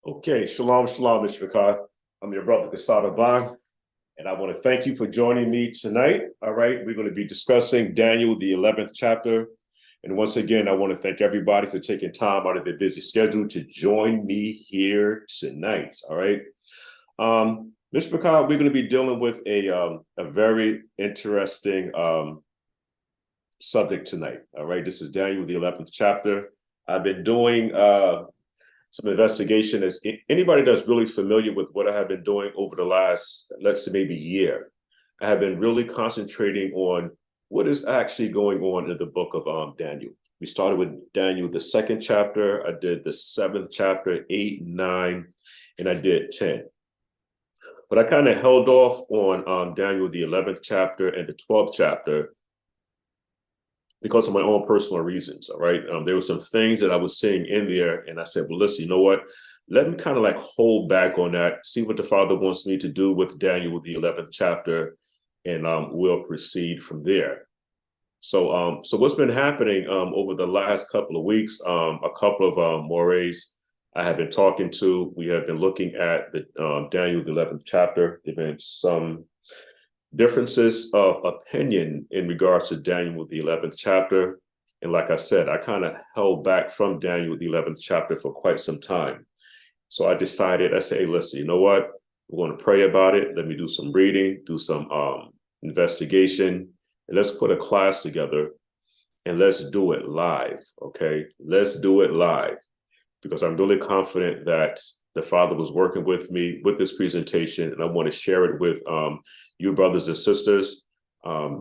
Okay, shalom, shalom, Yashra'al. I'm your brother Kasada Bang, and I want to thank you for joining me tonight. All right, we're going to be discussing Daniel, the 11th chapter. And once again, I want to thank everybody for taking time out of their busy schedule to join me here tonight. All right. Mr. McCall, we're going to be dealing with a very interesting subject tonight. All right, this is Daniel, the 11th chapter. I've been doing some investigation. As anybody that's really familiar with what I have been doing over the last, let's say, maybe year, I have been really concentrating on what is actually going on in the book of Daniel. We started with Daniel, the 2nd chapter. I did the 7th chapter, 8, 9, and I did 10. But I kind of held off on Daniel, the 11th chapter and the 12th chapter because of my own personal reasons. All right. There were some things that I was seeing in there, and I said, well, listen, you know what? Let me kind of like hold back on that, see what the Father wants me to do with Daniel, the 11th chapter, and we'll proceed from there. So what's been happening over the last couple of weeks, a couple of mores I have been talking to, we have been looking at the Daniel, the 11th chapter. There have been some differences of opinion in regards to Daniel, the 11th chapter. And like I said, I kind of held back from Daniel, the 11th chapter for quite some time. So I decided, I say, hey, listen, you know what? We're going to pray about it. Let me do some reading, do some investigation, and let's put a class together and let's do it live, okay? Let's do it live because I'm really confident that the Father was working with me with this presentation, and I want to share it with you brothers and sisters.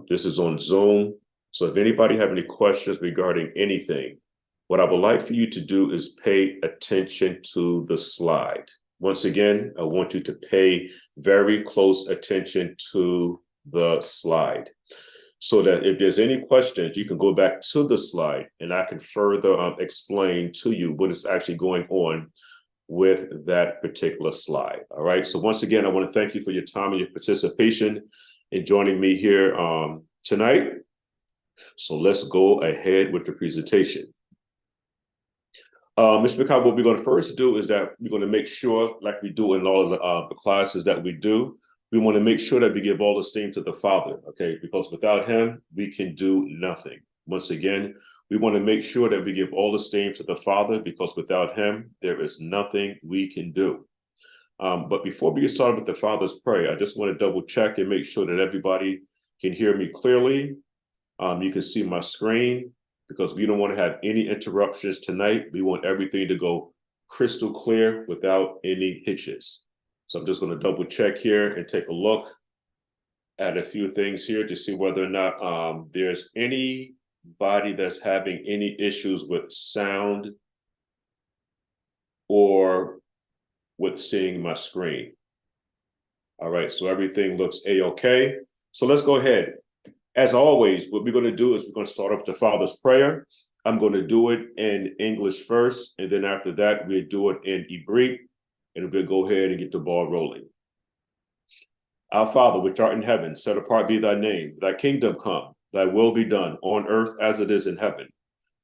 This is on Zoom. So if anybody have any questions regarding anything, what I would like for you to do is pay attention to the slide. Once again, I want you to pay very close attention to the slide so that if there's any questions, you can go back to the slide and I can further explain to you what is actually going on with that particular slide. All right. So once again, I want to thank you for your time and your participation in joining me here tonight. So let's go ahead with the presentation. Mr. McCall, what we're going to first do is that we're going to make sure, like we do in all of the classes that we do, we want to make sure that we give all esteem to the Father, okay? Because without him, we can do nothing. Once again, we want to make sure that we give all esteem to the Father because without him, there is nothing we can do. But before we get started with the Father's prayer, I just want to double check and make sure that everybody can hear me clearly. You can see my screen because we don't want to have any interruptions tonight. We want everything to go crystal clear without any hitches. So I'm just going to double check here and take a look at a few things here to see whether or not there's anybody that's having any issues with sound or with seeing my screen. All right, so everything looks A-okay. So let's go ahead. As always, what we're going to do is we're going to start off with the Father's prayer. I'm going to do it in English first, and then after that, we'll do it in Hebrew, and we'll go ahead and get the ball rolling. Our Father, which art in heaven, set apart be thy name. Thy kingdom come, thy will be done on earth as it is in heaven.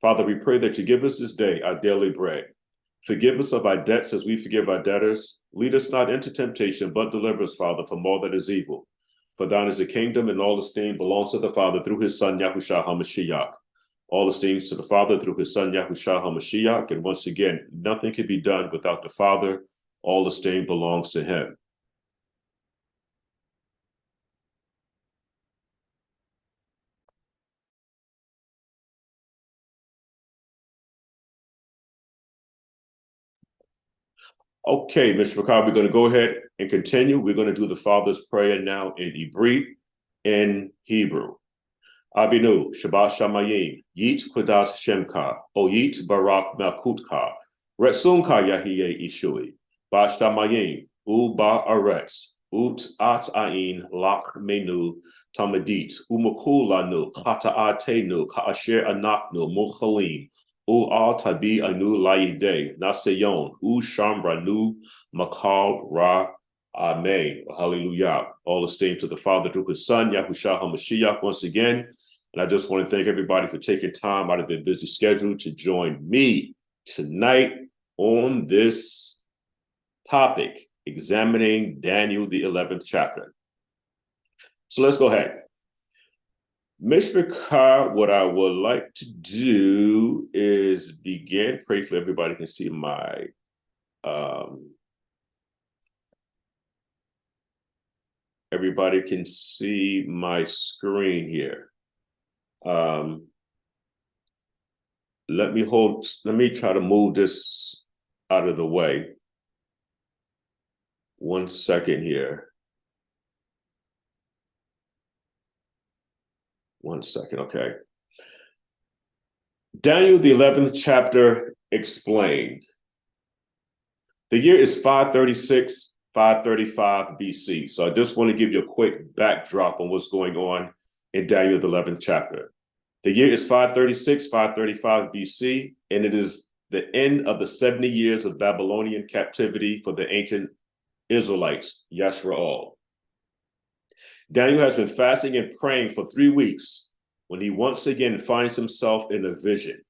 Father, we pray that you give us this day our daily bread. Forgive us of our debts as we forgive our debtors. Lead us not into temptation, but deliver us, Father, from all that is evil. For thine is the kingdom, and all esteem belongs to the Father through his Son, YAHUSHA HaMashiach. All esteem to the Father through his Son, YAHUSHA HaMashiach. And once again, nothing can be done without the Father. All esteem belongs to him. Okay, Mr. McCall, we're going to go ahead and continue. We're going to do the Father's prayer now in Hebrew. Abinu, Shabbat Shamayim, Yit Kudas Shemka, Oyit Barak Melkutka, Retsunka Yahiye Ishui, Bashtamayim, Uba Aretz, Ut At Ain, Lak Menu, Tamadit, Umukulanu, Kataatenu, Kaasher Anaknu, Mukhalim, Al Tabi Anu Laide, Nasayon, Shamra Nu, Makal Ra. Amen. Hallelujah. All esteem to the Father through his Son, YAHUSHA HaMashiach, once again. And I just want to thank everybody for taking time out of their busy schedule to join me tonight on this Topic, examining Daniel, the 11th chapter. So let's go ahead. Mishpachah, what I would like to do is begin. Pray for everybody can see my everybody can see my screen here. Let me try to move this out of the way. 1 second here. 1 second, okay. Daniel, the 11th chapter, explained. The year is 536, 535 BC. So I just want to give you a quick backdrop on what's going on in Daniel, the 11th chapter. The year is 536, 535 BC, and it is the end of the 70 years of Babylonian captivity for the ancient Israelites, Yashra'al. Daniel has been fasting and praying for 3 weeks when he once again finds himself in a vision.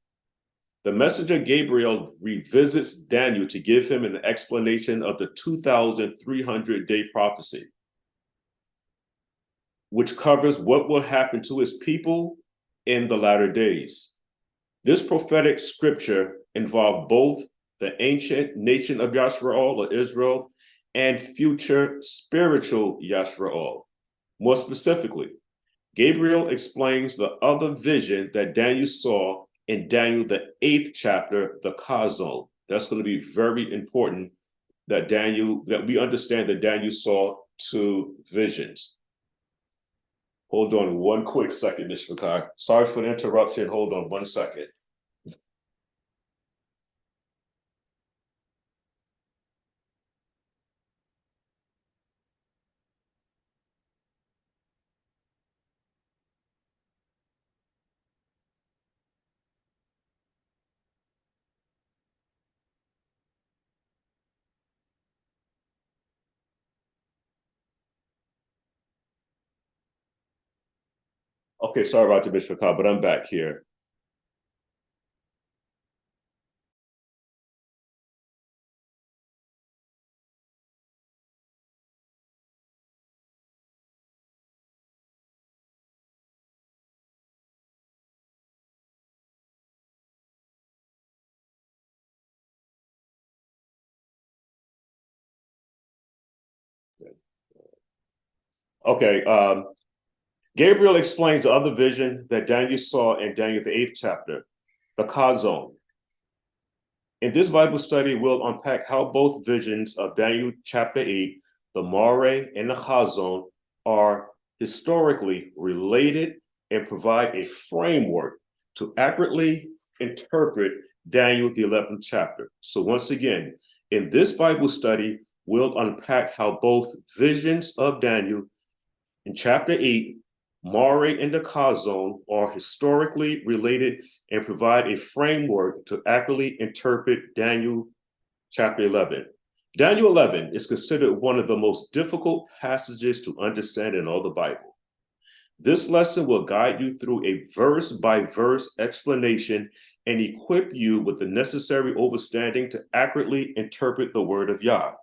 The messenger Gabriel revisits Daniel to give him an explanation of the 2,300-day prophecy, which covers what will happen to his people in the latter days. This prophetic scripture involved both the ancient nation of Yashra'al, or Israel, and future spiritual Yashra'al. More specifically, Gabriel explains the other vision that Daniel saw in Daniel, the 8th chapter, the Chazon. That's going to be very important that we understand that Daniel saw 2 visions. Hold on 1 quick second, Mr. Bakar. Sorry for the interruption. Hold on 1 second. Okay, sorry about the Mr. Bakar, but I'm back here. Okay, Gabriel explains the other vision that Daniel saw in Daniel, the 8th chapter, the Chazon. In this Bible study, we'll unpack how both visions of Daniel chapter 8, the Mare and the Chazon, are historically related and provide a framework to accurately interpret Daniel, the 11th chapter. So once again, in this Bible study, we'll unpack how both visions of Daniel in chapter 8, Mare and the Chazon, are historically related and provide a framework to accurately interpret Daniel chapter 11. Daniel 11 is considered one of the most difficult passages to understand in all the Bible. This lesson will guide you through a verse-by-verse explanation and equip you with the necessary understanding to accurately interpret the word of Yah.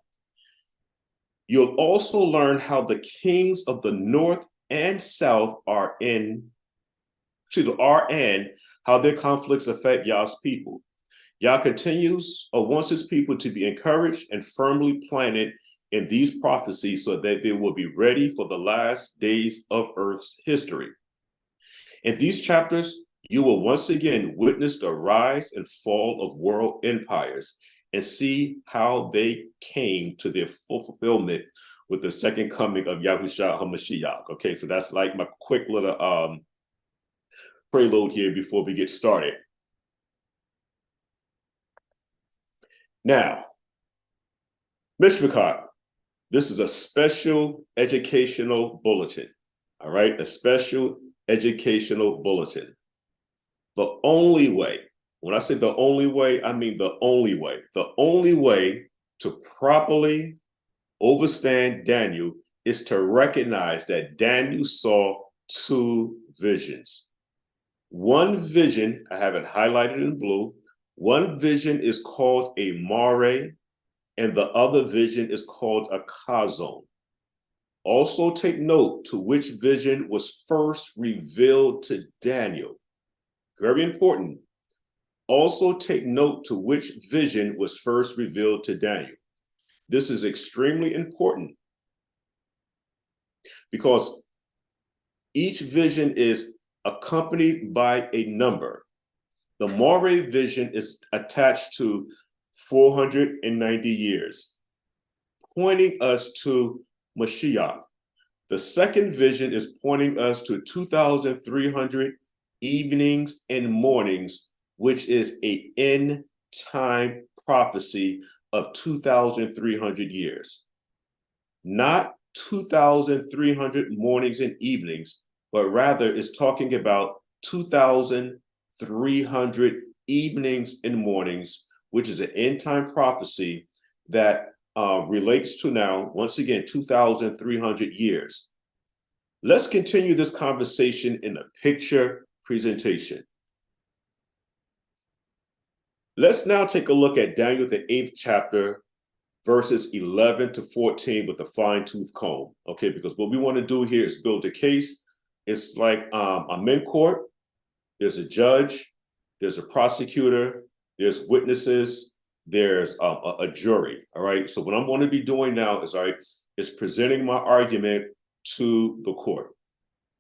You'll also learn how the kings of the north and south are and how their conflicts affect Yah's people. Yah wants his people to be encouraged and firmly planted in these prophecies so that they will be ready for the last days of Earth's history. In these chapters, you will once again witness the rise and fall of world empires and see how they came to their full fulfillment with the second coming of YAHUSHA Ha'Mashiach. Okay, so that's like my quick little prelude here before we get started. Now, Mishpachah, this is a special educational bulletin, all right? A special educational bulletin. The only way, when I say the only way, I mean the only way. The only way to properly understand Daniel is to recognize that Daniel saw 2 visions. One vision, I have it highlighted in blue. One vision is called a Mare, and the other vision is called a chazon. Also take note to which vision was first revealed to Daniel. Very important. Also take note to which vision was first revealed to Daniel. This is extremely important because each vision is accompanied by a number. The Moreh vision is attached to 490 years, pointing us to Mashiach. The second vision is pointing us to 2,300 evenings and mornings, which is an end time prophecy of 2,300 years. Not 2,300 mornings and evenings, but rather is talking about 2,300 evenings and mornings, which is an end time prophecy that relates to now, once again, 2,300 years. Let's continue this conversation in a picture presentation. Let's now take a look at Daniel, the 8th chapter, verses 11 to 14 with a fine-tooth comb, okay? Because what we want to do here is build a case. It's like I'm in court. There's a judge, there's a prosecutor, there's witnesses, there's a jury, all right? So what I'm going to be doing now is, all right, is presenting my argument to the court.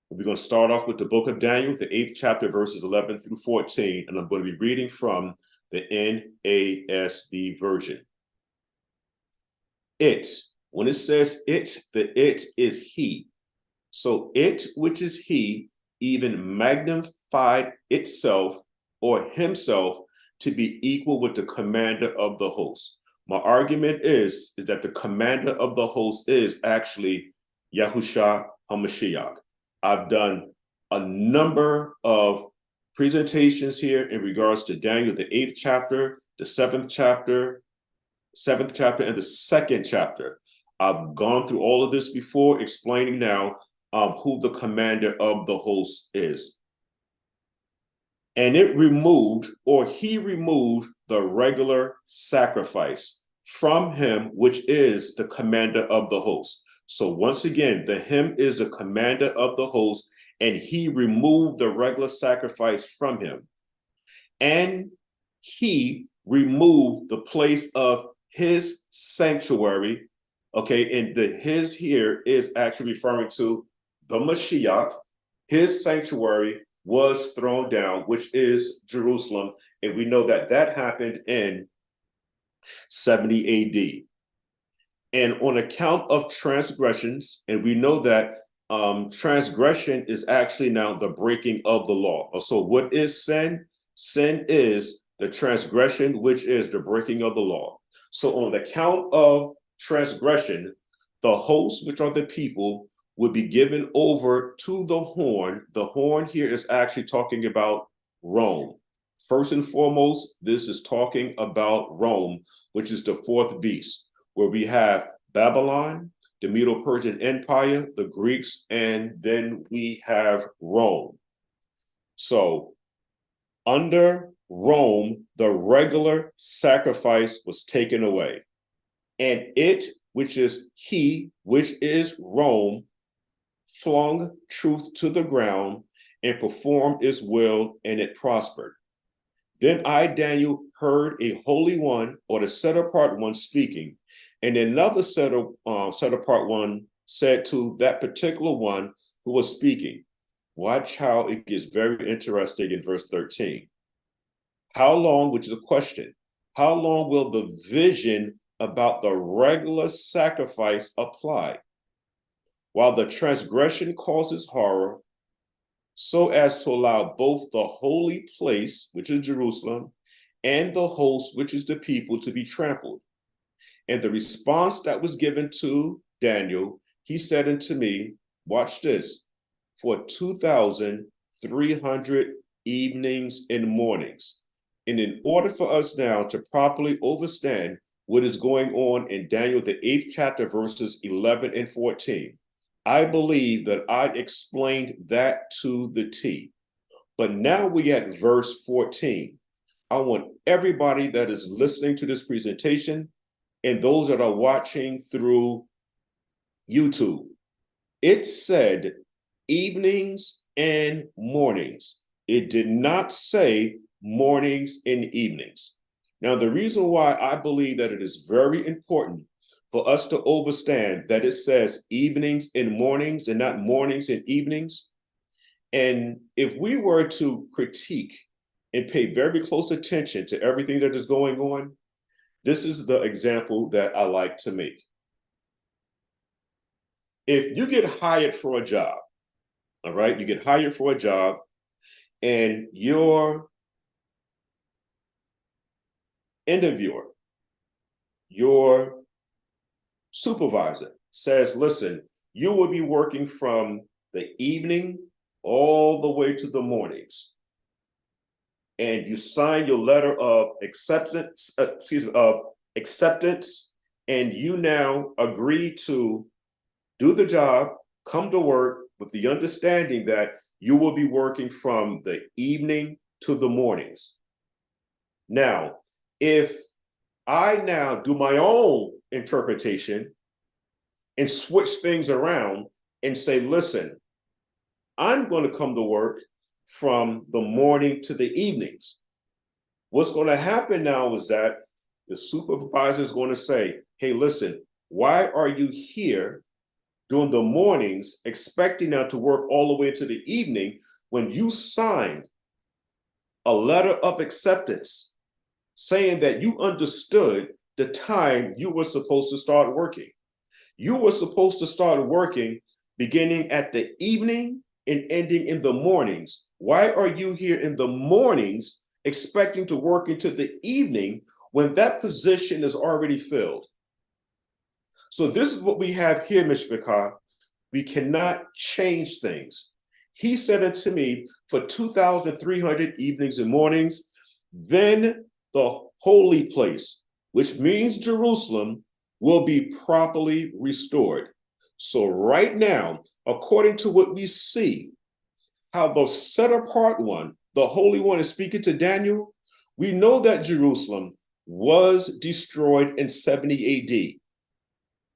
We're going to start off with the book of Daniel, the 8th chapter, verses 11 through 14, and I'm going to be reading from the NASB version. It, when it says it, the it is he. So it, which is he, even magnified itself or himself to be equal with the commander of the host. My argument is that the commander of the host is actually YAHUSHA HaMashiach. I've done a number of presentations here in regards to Daniel, the 8th chapter, the 7th chapter, and the 2nd chapter. I've gone through all of this before, explaining now who the commander of the host is. And it removed, or he removed, the regular sacrifice from him, which is the commander of the host. So once again, the him is the commander of the host, and he removed the regular sacrifice from him. And he removed the place of his sanctuary, okay? And the his here is actually referring to the Mashiach. His sanctuary was thrown down, which is Jerusalem. And we know that that happened in 70 AD. And on account of transgressions, and we know that transgression is actually now the breaking of the law. So what is sin? Sin is the transgression, which is the breaking of the law. So on the count of transgression, the hosts, which are the people, would be given over to the horn. The horn here is actually talking about Rome. First and foremost, this is talking about Rome, which is the fourth beast, where we have Babylon, the Medo-Persian Empire, the Greeks, and then we have Rome. So under Rome, the regular sacrifice was taken away. And it, which is he, which is Rome, flung truth to the ground and performed its will, and it prospered. Then I, Daniel, heard a holy one, or the set apart one, speaking, and another set apart one said to that particular one who was speaking. Watch how it gets very interesting in verse 13. How long, which is a question, how long will the vision about the regular sacrifice apply? While the transgression causes horror, so as to allow both the holy place, which is Jerusalem, and the host, which is the people, to be trampled. And the response that was given to Daniel, he said unto me, watch this, for 2,300 evenings and mornings. And in order for us now to properly understand what is going on in Daniel, the 8th chapter, verses 11 and 14, I believe that I explained that to the T. But now we at verse 14. I want everybody that is listening to this presentation and those that are watching through YouTube. It said evenings and mornings. It did not say mornings and evenings. Now, the reason why I believe that it is very important for us to understand that it says evenings and mornings and not mornings and evenings. And if we were to critique and pay very close attention to everything that is going on, this is the example that I like to make. If you get hired for a job, all right, you get hired for a job, and your interviewer, your supervisor says, listen, you will be working from the evening all the way to the mornings. And you sign your letter of acceptance, and you now agree to do the job, come to work with the understanding that you will be working from the evening to the mornings. Now, if I now do my own interpretation and switch things around and say, listen, I'm going to come to work from the morning to the evenings. What's going to happen now is that the supervisor is going to say, hey, listen, why are you here during the mornings expecting now to work all the way to the evening when you signed a letter of acceptance saying that you understood the time you were supposed to start working? You were supposed to start working beginning at the evening and ending in the mornings. Why are you here in the mornings expecting to work into the evening when that position is already filled? So this is what we have here, Mishpachah. We cannot change things. He said unto me, for 2,300 evenings and mornings, then the holy place, which means Jerusalem, will be properly restored. So right now, according to what we see, how the set apart one, the Holy One, is speaking to Daniel, we know that Jerusalem was destroyed in 70 AD.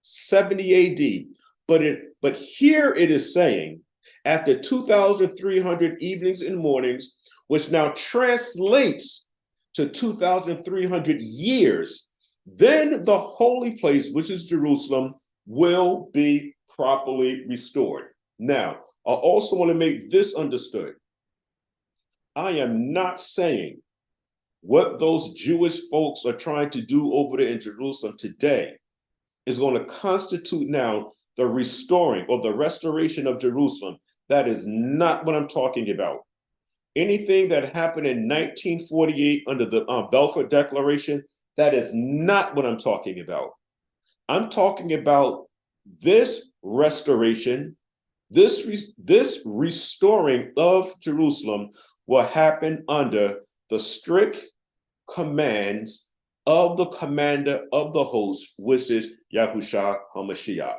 70 AD. But here it is saying, after 2,300 evenings and mornings, which now translates to 2,300 years, then the holy place, which is Jerusalem, will be properly restored. Now, I also want to make this understood. I am not saying what those Jewish folks are trying to do over there in Jerusalem today is going to constitute now the restoring or the restoration of Jerusalem. That is not what I'm talking about. Anything that happened in 1948 under the Balfour Declaration, that is not what I'm talking about. I'm talking about this restoration, this restoring of Jerusalem will happen under the strict commands of the commander of the host, which is YAHUSHA Ha'Mashiach.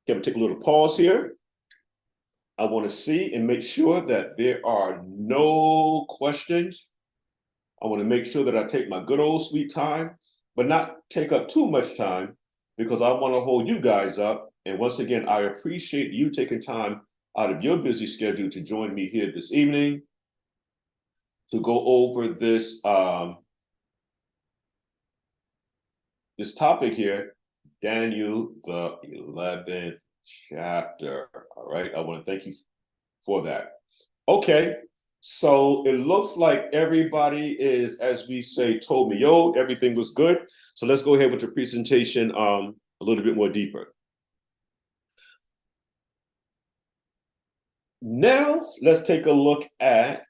Can we take a little pause here? I want to see and make sure that there are no questions. I want to make sure that I take my good old sweet time, but not take up too much time, because I want to hold you guys up. And once again, I appreciate you taking time out of your busy schedule to join me here this evening to go over this this topic here, Daniel, the 11th chapter. All right, I want to thank you for that. Okay, so it looks like everybody is, as we say, told me, yo, everything was good. So let's go ahead with the presentation a little bit more deeper. Now let's take a look at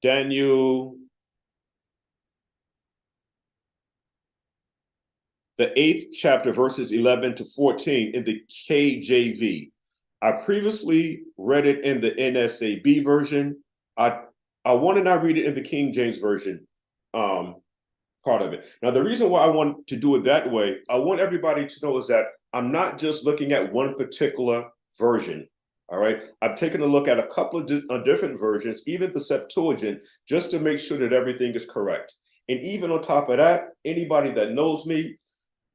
Daniel, the 8th chapter, verses 11 to 14 in the KJV. I previously read it in the NSAB version. I want to now read it in the King James version, part of it. Now, the reason why I want to do it that way, I want everybody to know is that I'm not just looking at one particular version. All right. I've taken a look at a couple of different versions, even the Septuagint, just to make sure that everything is correct. And even on top of that, anybody that knows me,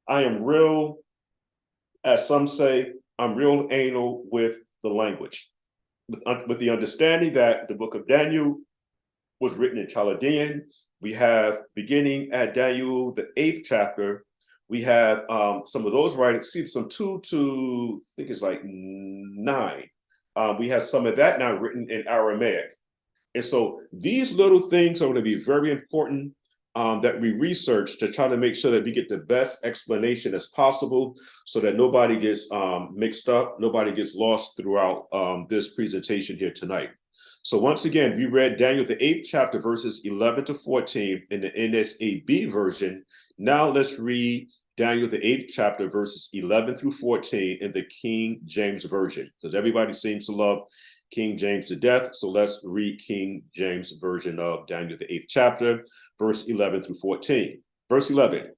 I am real, as some say, I'm real anal with the language, with the understanding that the book of Daniel was written in Chaldean. We have, beginning at Daniel, the 8th chapter, we have some of those writings, see, from 2 to, I think it's like 9. We have some of that now written in Aramaic. And so these little things are going to be very important that we research to try to make sure that we get the best explanation as possible so that nobody gets mixed up, nobody gets lost throughout this presentation here tonight. So once again, we read Daniel, the 8th chapter, verses 11 to 14 in the NSAB version. Now let's read Daniel, the 8th chapter, verses 11 through 14 in the King James Version, because everybody seems to love King James to death. So let's read King James Version of Daniel, the 8th chapter, verse 11 through 14. Verse 11,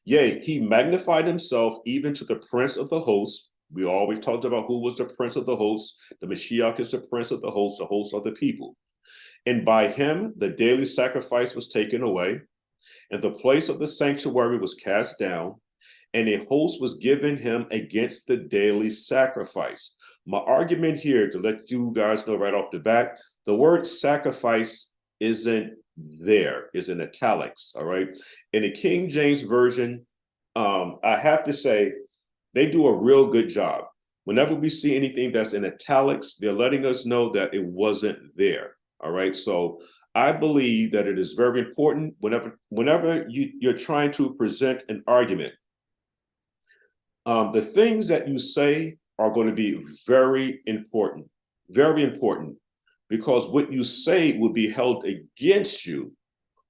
yea, he magnified himself even to the prince of the host. We always talked about who was the prince of the host. The Mashiach is the prince of the host of the people. And by him, the daily sacrifice was taken away, and the place of the sanctuary was cast down, and a host was given him against the daily sacrifice. My argument here, to let you guys know right off the bat, the word sacrifice isn't there, is in italics, all right? In the King James Version, I have to say, they do a real good job. Whenever we see anything that's in italics, they're letting us know that it wasn't there, all right? So I believe that it is very important whenever you're trying to present an argument, the things that you say are going to be very important, because what you say will be held against you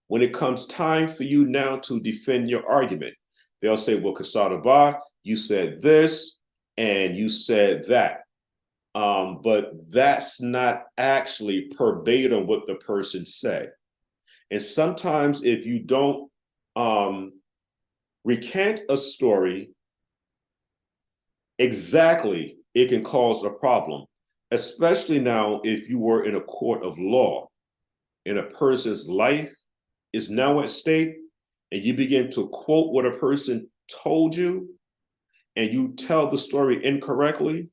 when it comes time for you now to defend your argument. They'll say, well, Kasada, you said this and you said that. But that's not actually verbatim what the person said. And sometimes if you don't recant a story exactly, it can cause a problem, especially now if you were in a court of law and a person's life is now at stake, and you begin to quote what a person told you and you tell the story incorrectly,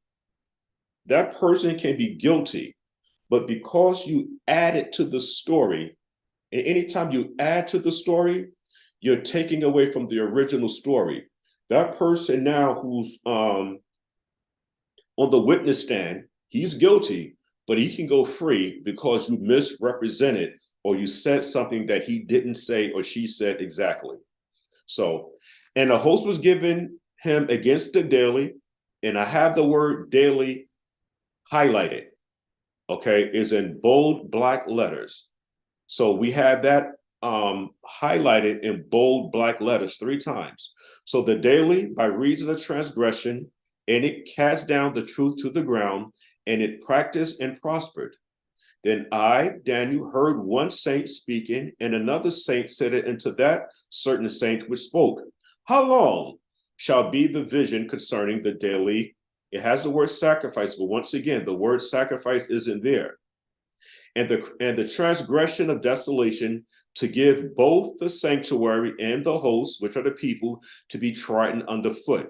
that person can be guilty. But because you added to the story, and anytime you add to the story, you're taking away from the original story. That person now who's on the witness stand, he's guilty, but he can go free because you misrepresented or you said something that he didn't say or she said exactly. So, and a host was given him against the daily, and I have the word daily highlighted, okay, is in bold black letters. So we have that highlighted in bold black letters 3 times. So the daily, by reason of transgression, and it cast down the truth to the ground, and it practiced and prospered. Then I, Daniel, heard one saint speaking, and another saint said it unto that certain saint which spoke. How long shall be the vision concerning the daily? It has the word sacrifice, but once again, the word sacrifice isn't there. And the transgression of desolation, to give both the sanctuary and the host, which are the people, to be trodden underfoot.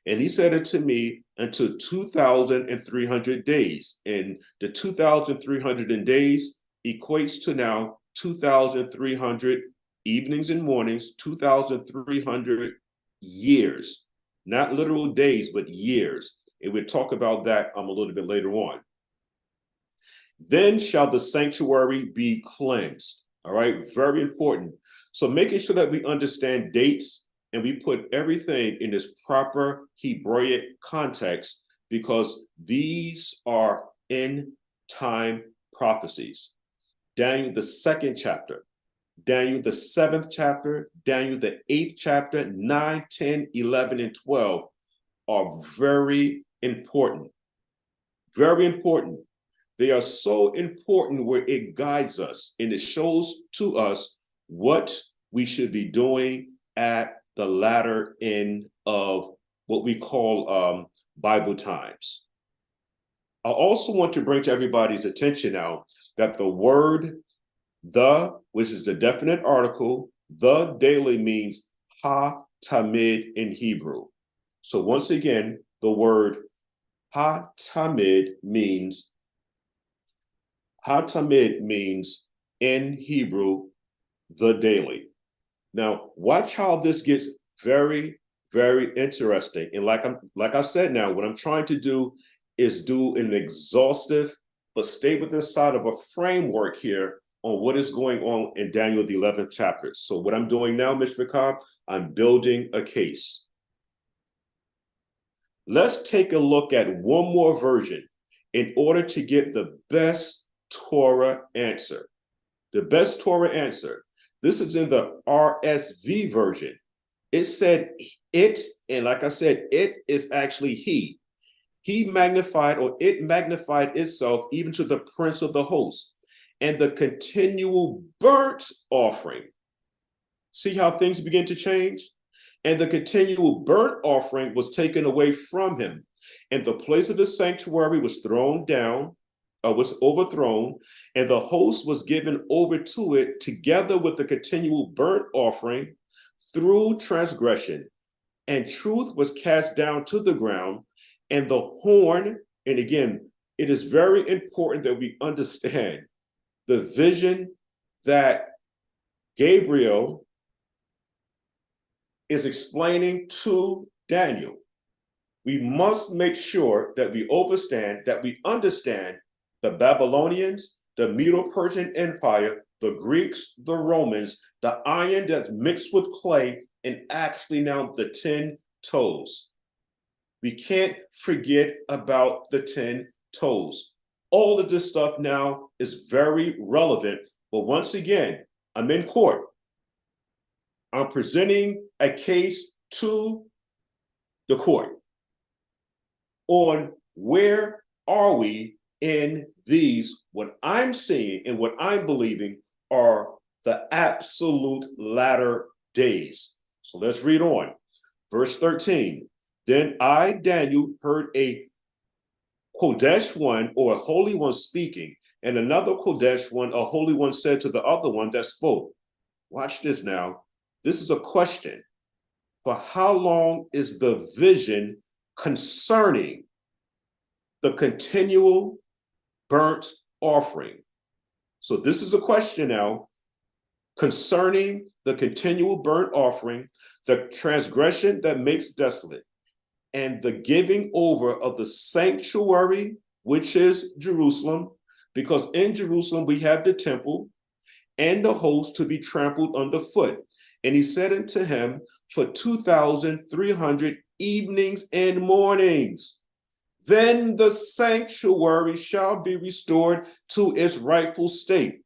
And he said unto me, unto 2,300 days. And the 2,300 days equates to now 2,300 evenings and mornings, 2,300 years, not literal days, but years. And we'll talk about that a little bit later on. Then shall the sanctuary be cleansed. All right, very important. So making sure that we understand dates and we put everything in this proper Hebraic context, because these are end time prophecies. Daniel, the 2nd chapter, Daniel, the 7th chapter, Daniel, the 8th chapter, 9, 10, 11, and 12 are very important. Very important. They are so important where it guides us and it shows to us what we should be doing at the latter end of what we call Bible times. I also want to bring to everybody's attention now that the word the, which is the definite article, the daily means ha tamid in Hebrew. So once again, the word ha tamid means in Hebrew, the daily. Now, watch how this gets very, very interesting. And like I've said now, what I'm trying to do is do an exhaustive, but stay within inside of a framework here on what is going on in Daniel, the 11th chapter. So what I'm doing now, Mishpachah, I'm building a case. Let's take a look at one more version in order to get the best Torah answer. The best Torah answer. This is in the RSV version. It said it, and like I said, it is actually he. He magnified, or it magnified itself even to the prince of the host, and the continual burnt offering. See how things begin to change? And the continual burnt offering was taken away from him, and the place of the sanctuary was thrown down, was overthrown, and the host was given over to it together with the continual burnt offering through transgression. And truth was cast down to the ground, and the horn, and again, it is very important that we understand the vision that Gabriel is explaining to Daniel. We must make sure that we understand the Babylonians, the Medo-Persian Empire, the Greeks, the Romans, the iron that's mixed with clay, and actually now the 10 toes. We can't forget about the 10 toes. All of this stuff now is very relevant. But once again, I'm in court. I'm presenting a case to the court on where are we in these, what I'm seeing and what I'm believing are the absolute latter days. So let's read on. Verse 13. Then I, Daniel, heard a Kodesh one, or a holy one, speaking, and another Kodesh one, a holy one, said to the other one that spoke. Watch this now. This is a question. For how long is the vision concerning the continual burnt offering? So this is a question now concerning the continual burnt offering, the transgression that makes desolate, and the giving over of the sanctuary, which is Jerusalem, because in Jerusalem we have the temple and the host to be trampled underfoot. And he said unto him, for 2,300 evenings and mornings, then the sanctuary shall be restored to its rightful state.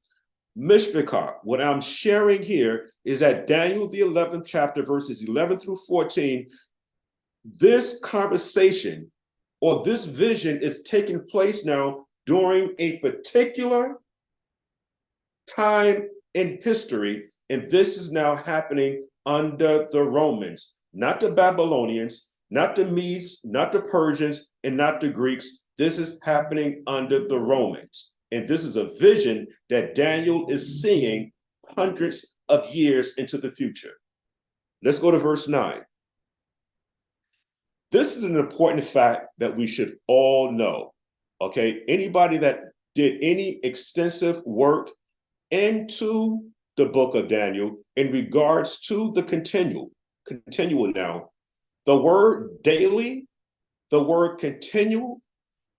Mishpachah, what I'm sharing here is that Daniel, the 11th chapter, verses 11 through 14, this conversation or this vision is taking place now during a particular time in history, and this is now happening under the Romans, not the Babylonians, not the Medes, not the Persians, and not the Greeks. This is happening under the Romans. And this is a vision that Daniel is seeing hundreds of years into the future. Let's go to verse 9. This is an important fact that we should all know, okay? Anybody that did any extensive work into the book of Daniel in regards to the continual now, the word daily, the word continual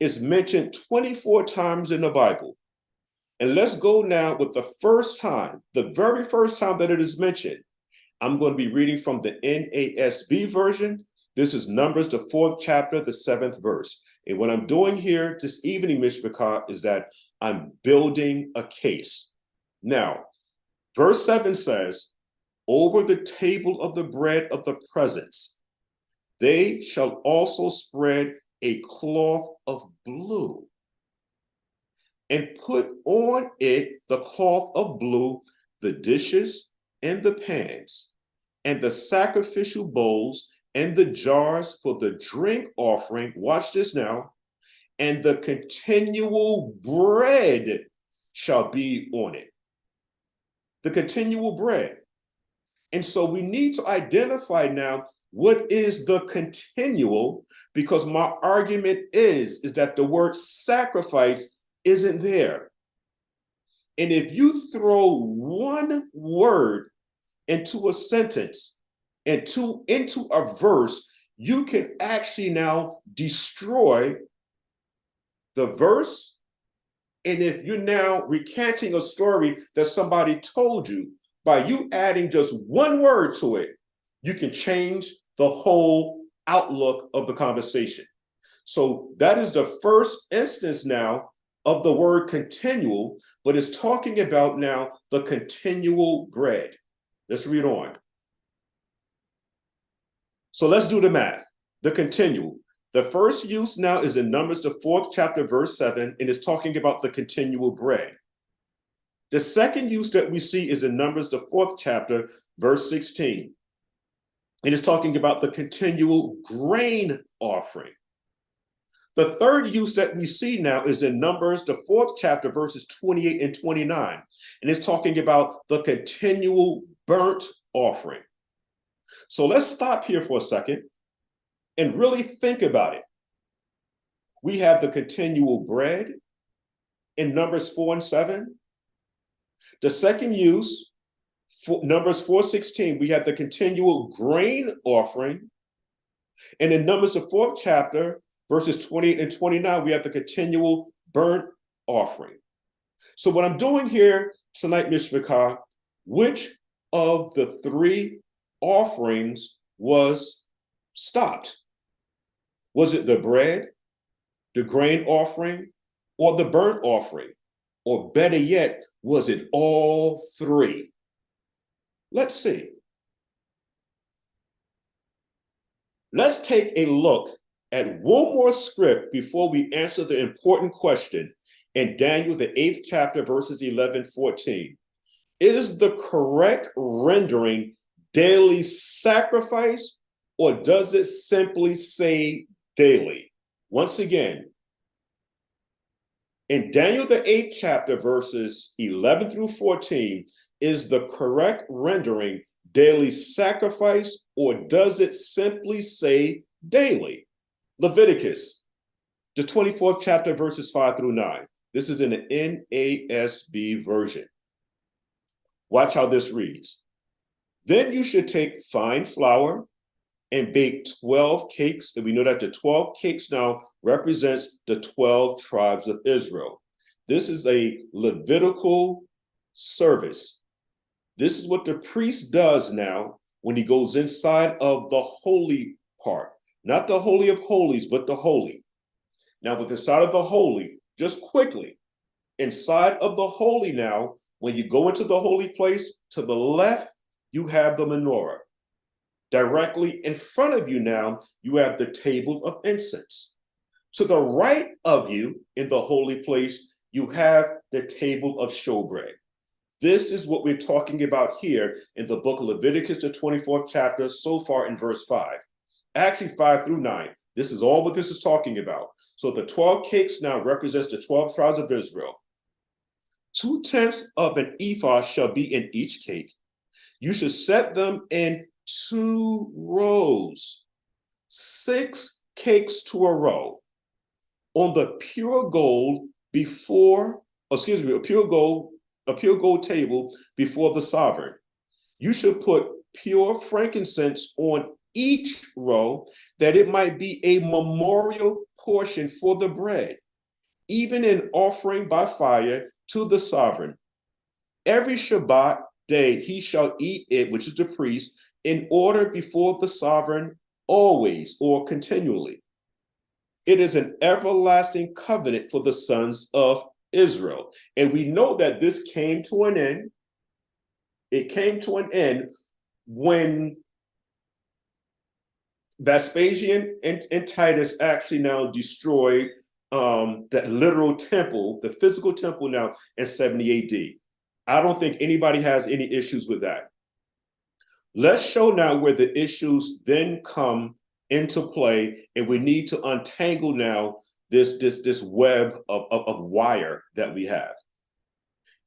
is mentioned 24 times in the Bible. And let's go now with the first time, the very first time that it is mentioned. I'm going to be reading from the NASB version. This is Numbers, the 4th chapter, the 7th verse. And what I'm doing here this evening, Mishpachah, is that I'm building a case. Now, verse 7 says, over the table of the bread of the presence, they shall also spread a cloth of blue, and put on it the cloth of blue, the dishes and the pans, and the sacrificial bowls, and the jars for the drink offering. Watch this now. and the continual bread shall be on it. The continual bread. And so we need to identify now what is the continual, because my argument is that the word sacrifice isn't there. And if you throw one word into a sentence, into a verse, you can actually now destroy the verse. And if you're now recanting a story that somebody told you, by you adding just one word to it, you can change the whole outlook of the conversation. So that is the first instance now of the word continual, but it's talking about now the continual bread. Let's read on. So let's do the math. The continual. The first use now is in Numbers, the 4th chapter, verse 7, and it's talking about the continual bread. The second use that we see is in Numbers, the 4th chapter, verse 16. And it's talking about the continual grain offering. The third use that we see now is in Numbers, the 4th chapter, verses 28 and 29. And it's talking about the continual burnt offering. So let's stop here for a second and really think about it. We have the continual bread in Numbers 4 and 7. The second use, Numbers 4:16, we have the continual grain offering. And in Numbers, the 4th chapter, verses 28 and 29, we have the continual burnt offering. So what I'm doing here tonight, Mishpachah, which of the three offerings was stopped? Was it the bread, the grain offering, or the burnt offering? Or better yet, was it all three? Let's see. Let's take a look at one more script before we answer the important question in Daniel, the 8th chapter, verses 11-14. Is the correct rendering daily sacrifice, or does it simply say daily? Once again, in Daniel, the 8th chapter, verses 11-14, is the correct rendering daily sacrifice, or does it simply say daily? Leviticus, the 24th chapter, verses 5-9. This is in the NASB version. Watch how this reads. Then you should take fine flour and bake 12 cakes. And we know that the 12 cakes now represents the 12 tribes of Israel. This is a Levitical service. This is what the priest does now when he goes inside of the holy part. Not the Holy of Holies, but the holy. Now, with inside of the holy, just quickly, inside of the holy now, when you go into the holy place, to the left, you have the menorah. Directly in front of you now, you have the table of incense. To the right of you, in the holy place, you have the table of showbread. This is what we're talking about here in the book of Leviticus, the 24th chapter, so far in verse 5. Actually, 5-9. This is all what this is talking about. So the 12 cakes now represents the 12 tribes of Israel. 2/10 of an ephah shall be in each cake. You should set them in 2 rows, 6 cakes to a row, on the pure gold a pure gold table before the sovereign. You should put pure frankincense on each row, that it might be a memorial portion for the bread, even an offering by fire to the sovereign. Every Shabbat day he shall eat it, which is the priest, in order before the sovereign, always or continually. It is an everlasting covenant for the sons of Israel. And we know that this came to an end. It came to an end when Vespasian and Titus actually now destroyed that literal temple, the physical temple now in 70 AD. I don't think anybody has any issues with that. Let's show now where the issues then come into play, and we need to untangle now this web of wire that we have.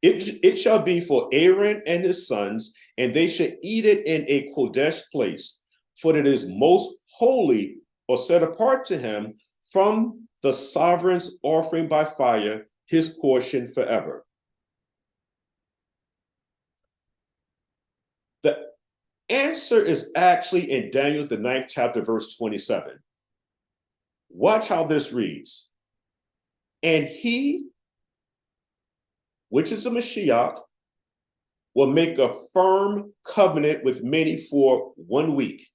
It shall be for Aaron and his sons, and they shall eat it in a Kodesh place, for it is most holy or set apart to him from the sovereign's offering by fire, his portion forever. The answer is actually in Daniel, the 9th chapter, verse 27. Watch how this reads. And he, which is a Mashiach, will make a firm covenant with many for 1 week.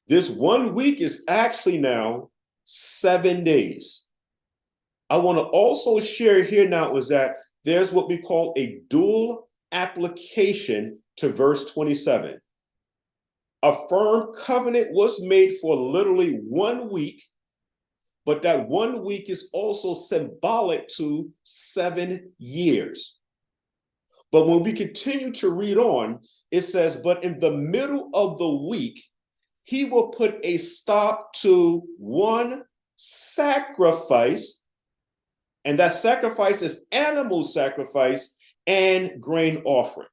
This 1 week is actually now 7 days. I want to also share here now is that there's what we call a dual application to verse 27. A firm covenant was made for literally 1 week, but that 1 week is also symbolic to 7 years. But when we continue to read on, it says, but in the middle of the week, he will put a stop to one sacrifice, and that sacrifice is animal sacrifice and grain offering.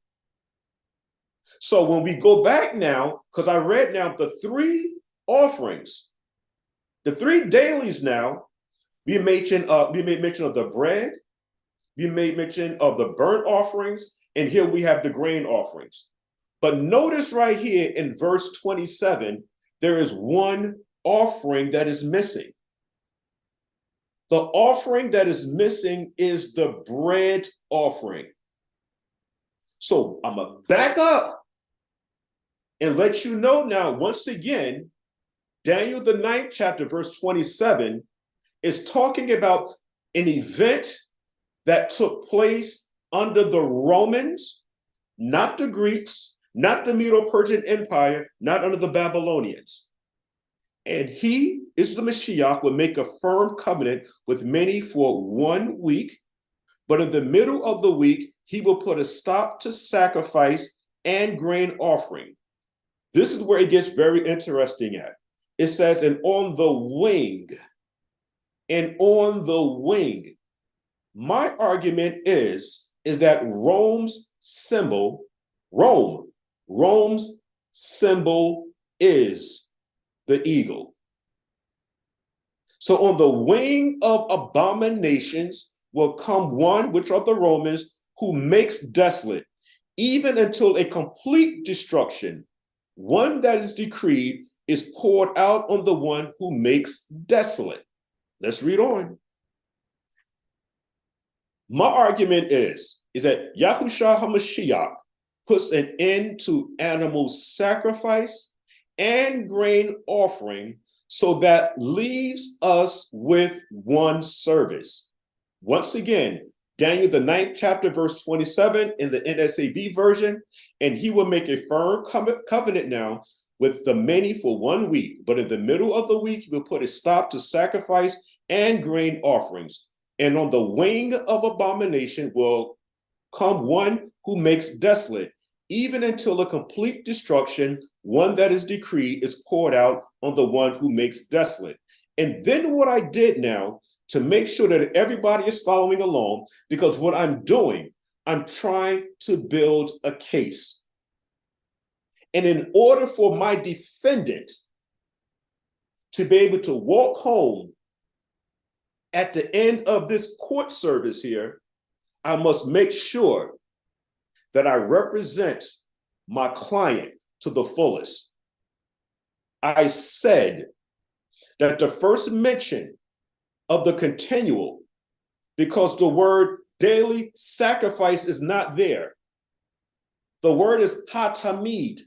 So when we go back now, because I read now the 3 offerings, the 3 dailies now, we made mention of the bread, we made mention of the burnt offerings, and here we have the grain offerings. But notice right here in verse 27, there is one offering that is missing. The offering that is missing is the bread offering. So I'm going to back up and let you know now, once again, Daniel, the 9th chapter, verse 27, is talking about an event that took place under the Romans, not the Greeks, not the Medo-Persian Empire, not under the Babylonians. And he is the Mashiach, will make a firm covenant with many for 1 week, but in the middle of the week, he will put a stop to sacrifice and grain offering. This is where it gets very interesting at. It says, and on the wing, my argument is that Rome's symbol is the eagle. So on the wing of abominations will come one, which are the Romans, who makes desolate, even until a complete destruction. One that is decreed is poured out on the one who makes desolate. Let's read on. My argument is that YAHUSHA HaMashiach puts an end to animal sacrifice and grain offering, so that leaves us with one service. Once again, Daniel, the 9th chapter, verse 27 in the NSAB version, and he will make a firm covenant now with the many for 1 week, but in the middle of the week, he will put a stop to sacrifice and grain offerings. And on the wing of abomination will come one who makes desolate, even until a complete destruction, one that is decreed, is poured out on the one who makes desolate. And then what I did now, to make sure that everybody is following along, because what I'm doing, I'm trying to build a case. And in order for my defendant to be able to walk home at the end of this court service here, I must make sure that I represent my client to the fullest. I said that the first mention of the continual, because the word daily sacrifice is not there. The word is hatamid.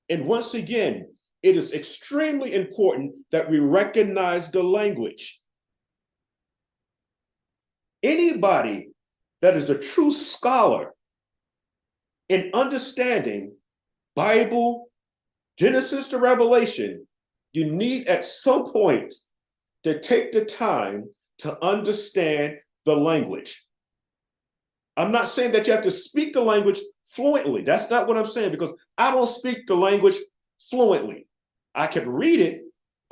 And once again, it is extremely important that we recognize the language. Anybody that is a true scholar in understanding Bible, Genesis to Revelation, you need at some point to take the time to understand the language. I'm not saying that you have to speak the language fluently. That's not what I'm saying, because I don't speak the language fluently. I can read it,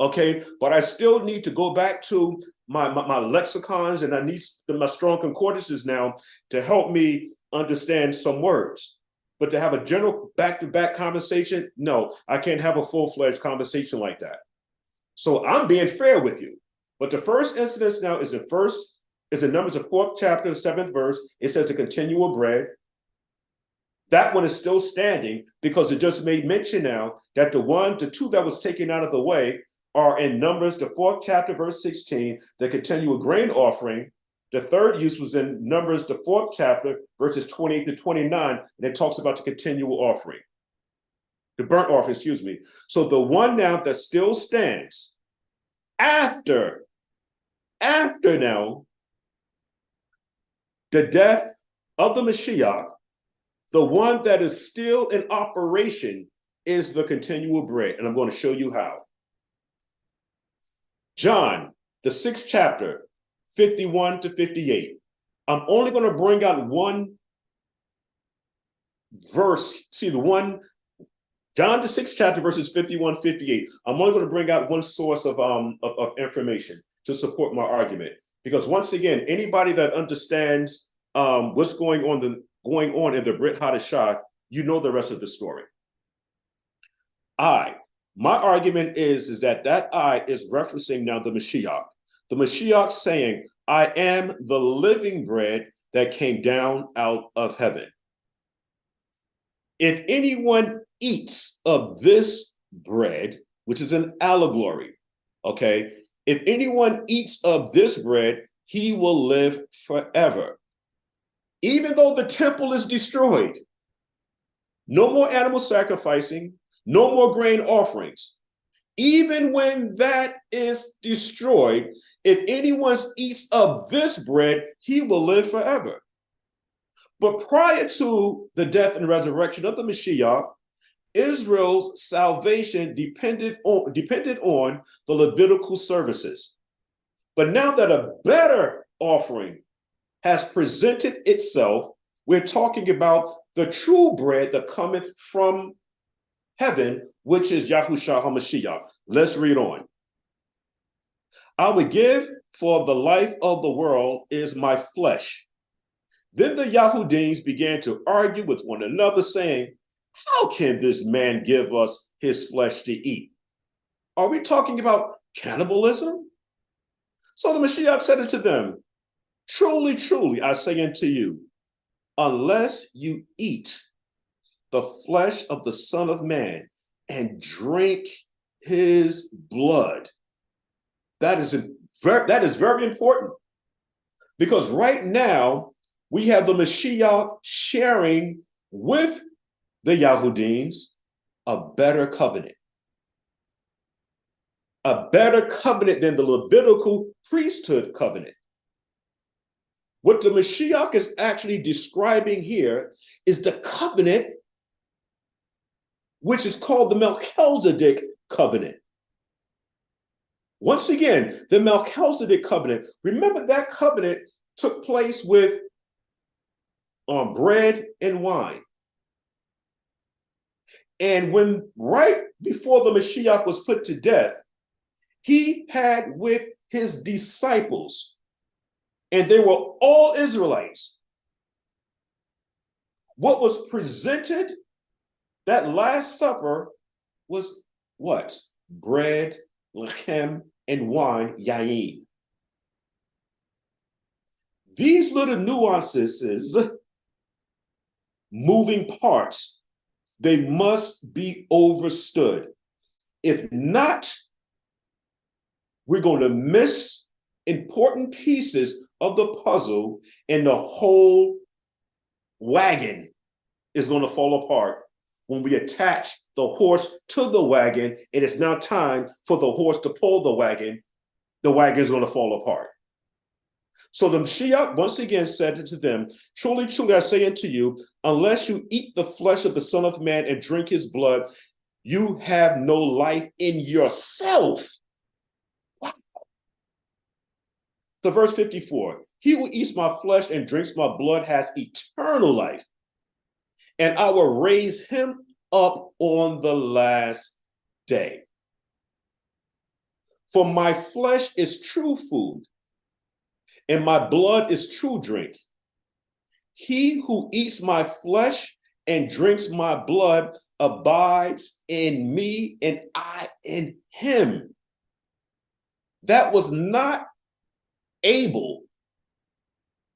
Okay, but I still need to go back to my lexicons, and I need my strong concordances now to help me understand some words. But to have a general back-to-back conversation, no, I can't have a full-fledged conversation like that. So I'm being fair with you. But the first incident now is in Numbers, the 4th chapter, the 7th verse. It says the continual bread. That one is still standing because it just made mention now that the 2 that was taken out of the way are in Numbers, the 4th chapter, verse 16, the continual grain offering. The third use was in Numbers, the 4th chapter, verses 28 to 29, and it talks about the continual offering, the burnt offering, excuse me. So the one now that still stands after now the death of the Mashiach, the one that is still in operation is the continual bread. And I'm going to show you how. John, the 6th chapter, 51 to 58. I'm only going to bring out one verse. John, the 6th chapter, verses 51, 58. I'm only going to bring out one source of information to support my argument. Because once again, anybody that understands what's going on in the Brit Hadashah, you know the rest of the story. My argument is that I is referencing now the Mashiach. The Mashiach saying, I am the living bread that came down out of heaven. If anyone eats of this bread, which is an allegory, okay? If anyone eats of this bread, he will live forever. Even though the temple is destroyed, no more animal sacrificing, no more grain offerings. Even when that is destroyed, if anyone eats of this bread, he will live forever. But prior to the death and resurrection of the Mashiach, Israel's salvation depended on the Levitical services. But now that a better offering has presented itself, we're talking about the true bread that cometh from heaven, which is Yahushua HaMashiach. Let's read on. I would give for the life of the world is my flesh. Then the Yahudim began to argue with one another, saying, how can this man give us his flesh to eat? Are we talking about cannibalism? So the Mashiach said unto them, truly, truly, I say unto you, unless you eat the flesh of the Son of Man and drink his blood. That is very important, because right now we have the Mashiach sharing with the Yahudim a better covenant than the Levitical priesthood covenant. What the Mashiach is actually describing here is the covenant which is called the Melchizedek covenant. Once again, the Melchizedek covenant, remember that covenant took place with bread and wine. And when right before the Mashiach was put to death, he had with his disciples, and they were all Israelites. What was presented, that Last Supper, was what? Bread, lechem, and wine, yayin. These little nuances, moving parts, they must be understood. If not, we're going to miss important pieces of the puzzle, and the whole wagon is going to fall apart when we attach the horse to the wagon, and it's now time for the horse to pull the wagon is going to fall apart. So the Mashiach once again said to them, truly, truly, I say unto you, unless you eat the flesh of the Son of Man and drink his blood, you have no life in yourself. Wow. So verse 54, he who eats my flesh and drinks my blood has eternal life, and I will raise him up on the last day. For my flesh is true food, and my blood is true drink. He who eats my flesh and drinks my blood abides in me, and I in him. That was not able.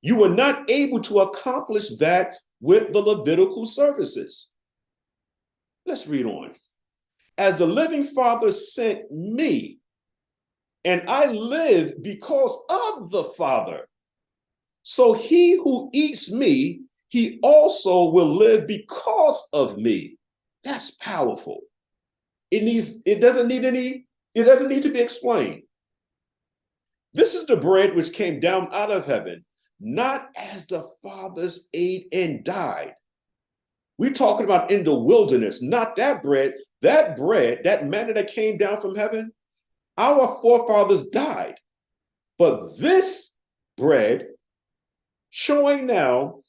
You were not able to accomplish that with the Levitical services. Let's read on. As the living Father sent me, and I live because of the Father. So he who eats me, he also will live because of me. That's powerful. It doesn't need to be explained. This is the bread which came down out of heaven, not as the fathers ate and died. We're talking about in the wilderness, not that bread. That bread, that manna that came down from heaven, our forefathers died. But this bread, showing now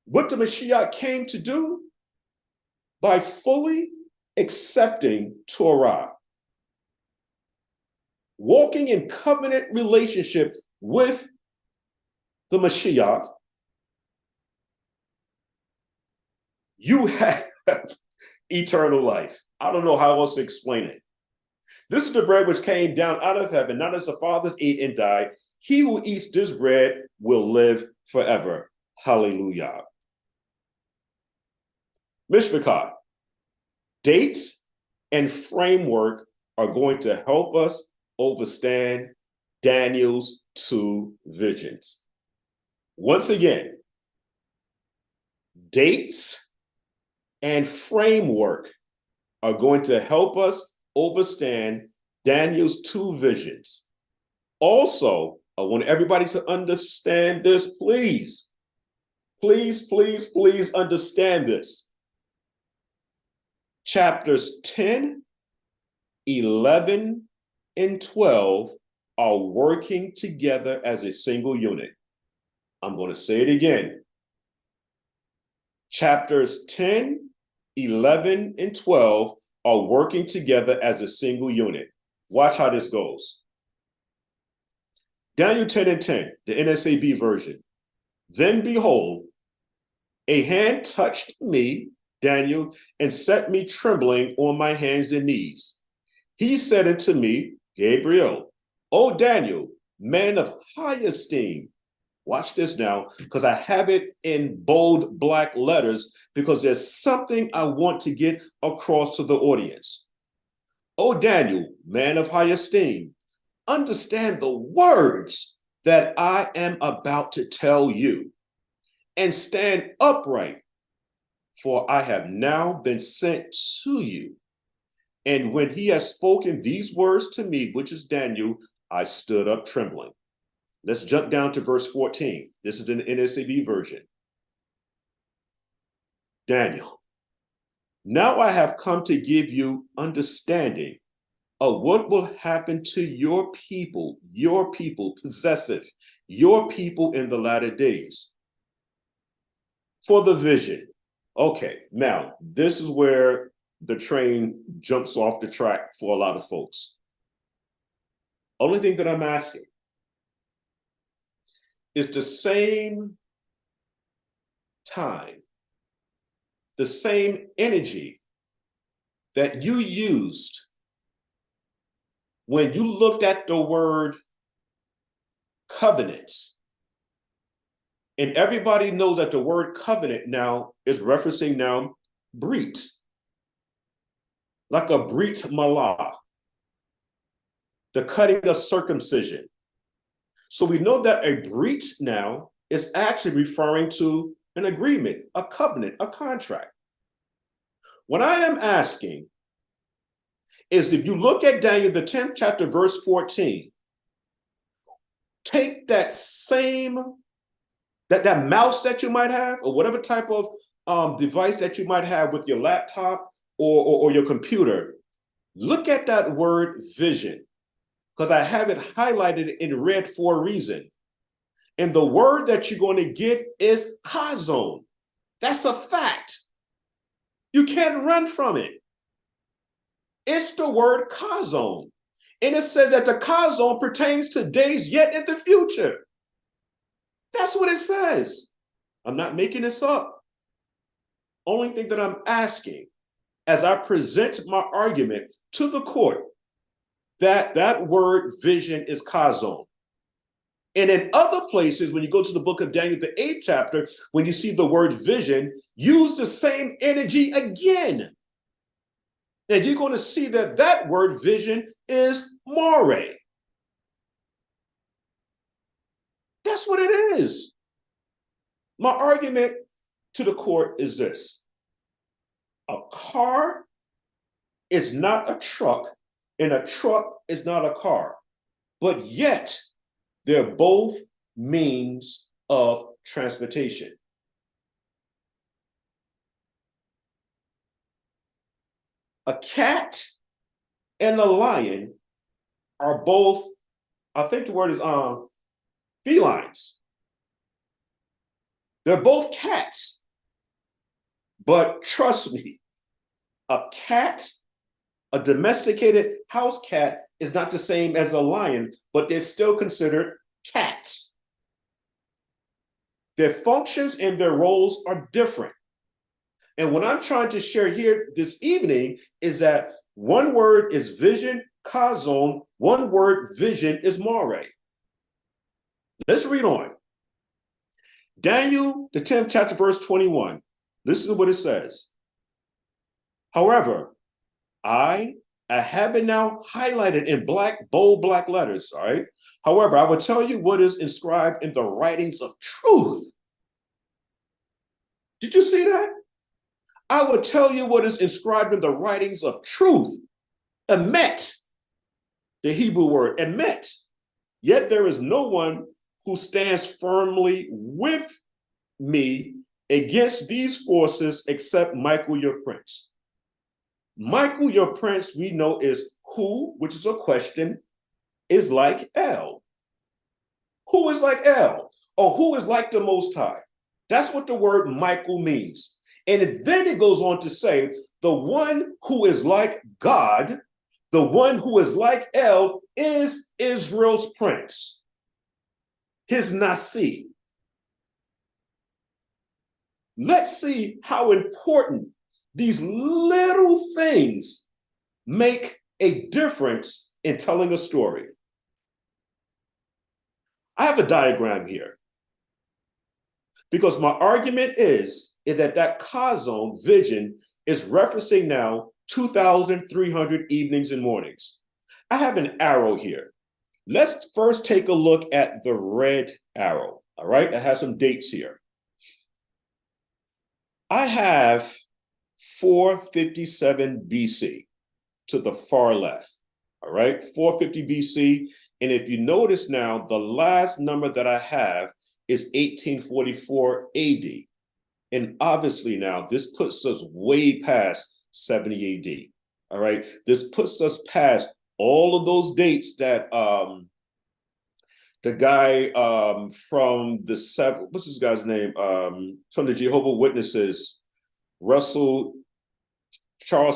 what the Mashiach came to do by fully accepting Torah, walking in covenant relationship with the Mashiach, you have eternal life. I don't know how else to explain it. This is the bread which came down out of heaven, not as the fathers ate and died. He who eats this bread will live forever. Hallelujah. Mishpachah, dates and framework are going to help us understand Daniel's 2 visions. Once again, dates and framework are going to help us understand Daniel's 2 visions. Also, I want everybody to understand this, please. Please, please, please understand this. Chapters 10, 11, and 12 are working together as a single unit. I'm going to say it again. Chapters 10, 11, and 12 are working together as a single unit. Watch how this goes. Daniel 10 and 10, the NSAB version. Then behold, a hand touched me, Daniel, and set me trembling on my hands and knees. He said unto me, Gabriel, O Daniel, man of high esteem. Watch this now, because I have it in bold black letters, because there's something I want to get across to the audience. O Daniel, man of high esteem, understand the words that I am about to tell you, and stand upright, for I have now been sent to you. And when he has spoken these words to me, which is Daniel, I stood up trembling. Let's jump down to verse 14. This is in the NSAB version. Daniel, now I have come to give you understanding of what will happen to your people, possessive, your people in the latter days. For the vision. Okay, now this is where the train jumps off the track for a lot of folks. Only thing that I'm asking is the same time, the same energy that you used when you looked at the word covenant. And everybody knows that the word covenant now is referencing now brit, like a brit malah, the cutting of circumcision. So we know that a brit now is actually referring to an agreement, a covenant, a contract. What I am asking is, if you look at Daniel, the 10th chapter, verse 14, take that same, that mouse that you might have, or whatever type of device that you might have with your laptop or your computer, look at that word vision, because I have it highlighted in red for a reason. And the word that you're going to get is chazon. That's a fact. You can't run from it. It's the word chazon. And it says that the chazon pertains to days yet in the future. That's what it says. I'm not making this up. Only thing that I'm asking, as I present my argument to the court, that word vision is chazon. And in other places, when you go to the book of Daniel, the 8th chapter, when you see the word vision, use the same energy again. And you're going to see that that word vision is more. That's what it is. My argument to the court is this. A car is not a truck, and a truck is not a car. But yet, they're both means of transportation. A cat and a lion are both, I think the word is felines. They're both cats. But trust me, a cat, a domesticated house cat, is not the same as a lion, but they're still considered cats. Their functions and their roles are different. And what I'm trying to share here this evening is that one word is vision, chazon, one word vision is more. Let's read on. Daniel, the 10th chapter, verse 21. Listen to what it says. However, I have it now highlighted in black, bold black letters, all right? However, I will tell you what is inscribed in the writings of truth. Did you see that? I will tell you what is inscribed in the writings of truth. Emet, the Hebrew word, emet. Yet there is no one who stands firmly with me against these forces except Michael, your prince. Michael, your prince, we know is who, which is a question, is like El. Who is like El? Or who is like the Most High? That's what the word Michael means. And then it goes on to say, the one who is like God, the one who is like El, is Israel's prince, his Nasi. Let's see how important these little things make a difference in telling a story. I have a diagram here because my argument is that chazon, vision, is referencing now 2,300 evenings and mornings. I have an arrow here. Let's first take a look at the red arrow, all right? I have some dates here. I have 457 BC to the far left, all right? 450 BC. And if you notice now, the last number that I have is 1844 AD. And obviously now, this puts us way past 70 AD, all right? This puts us past all of those dates that the guy from the seven, what's this guy's name? From the Jehovah's Witnesses, Charles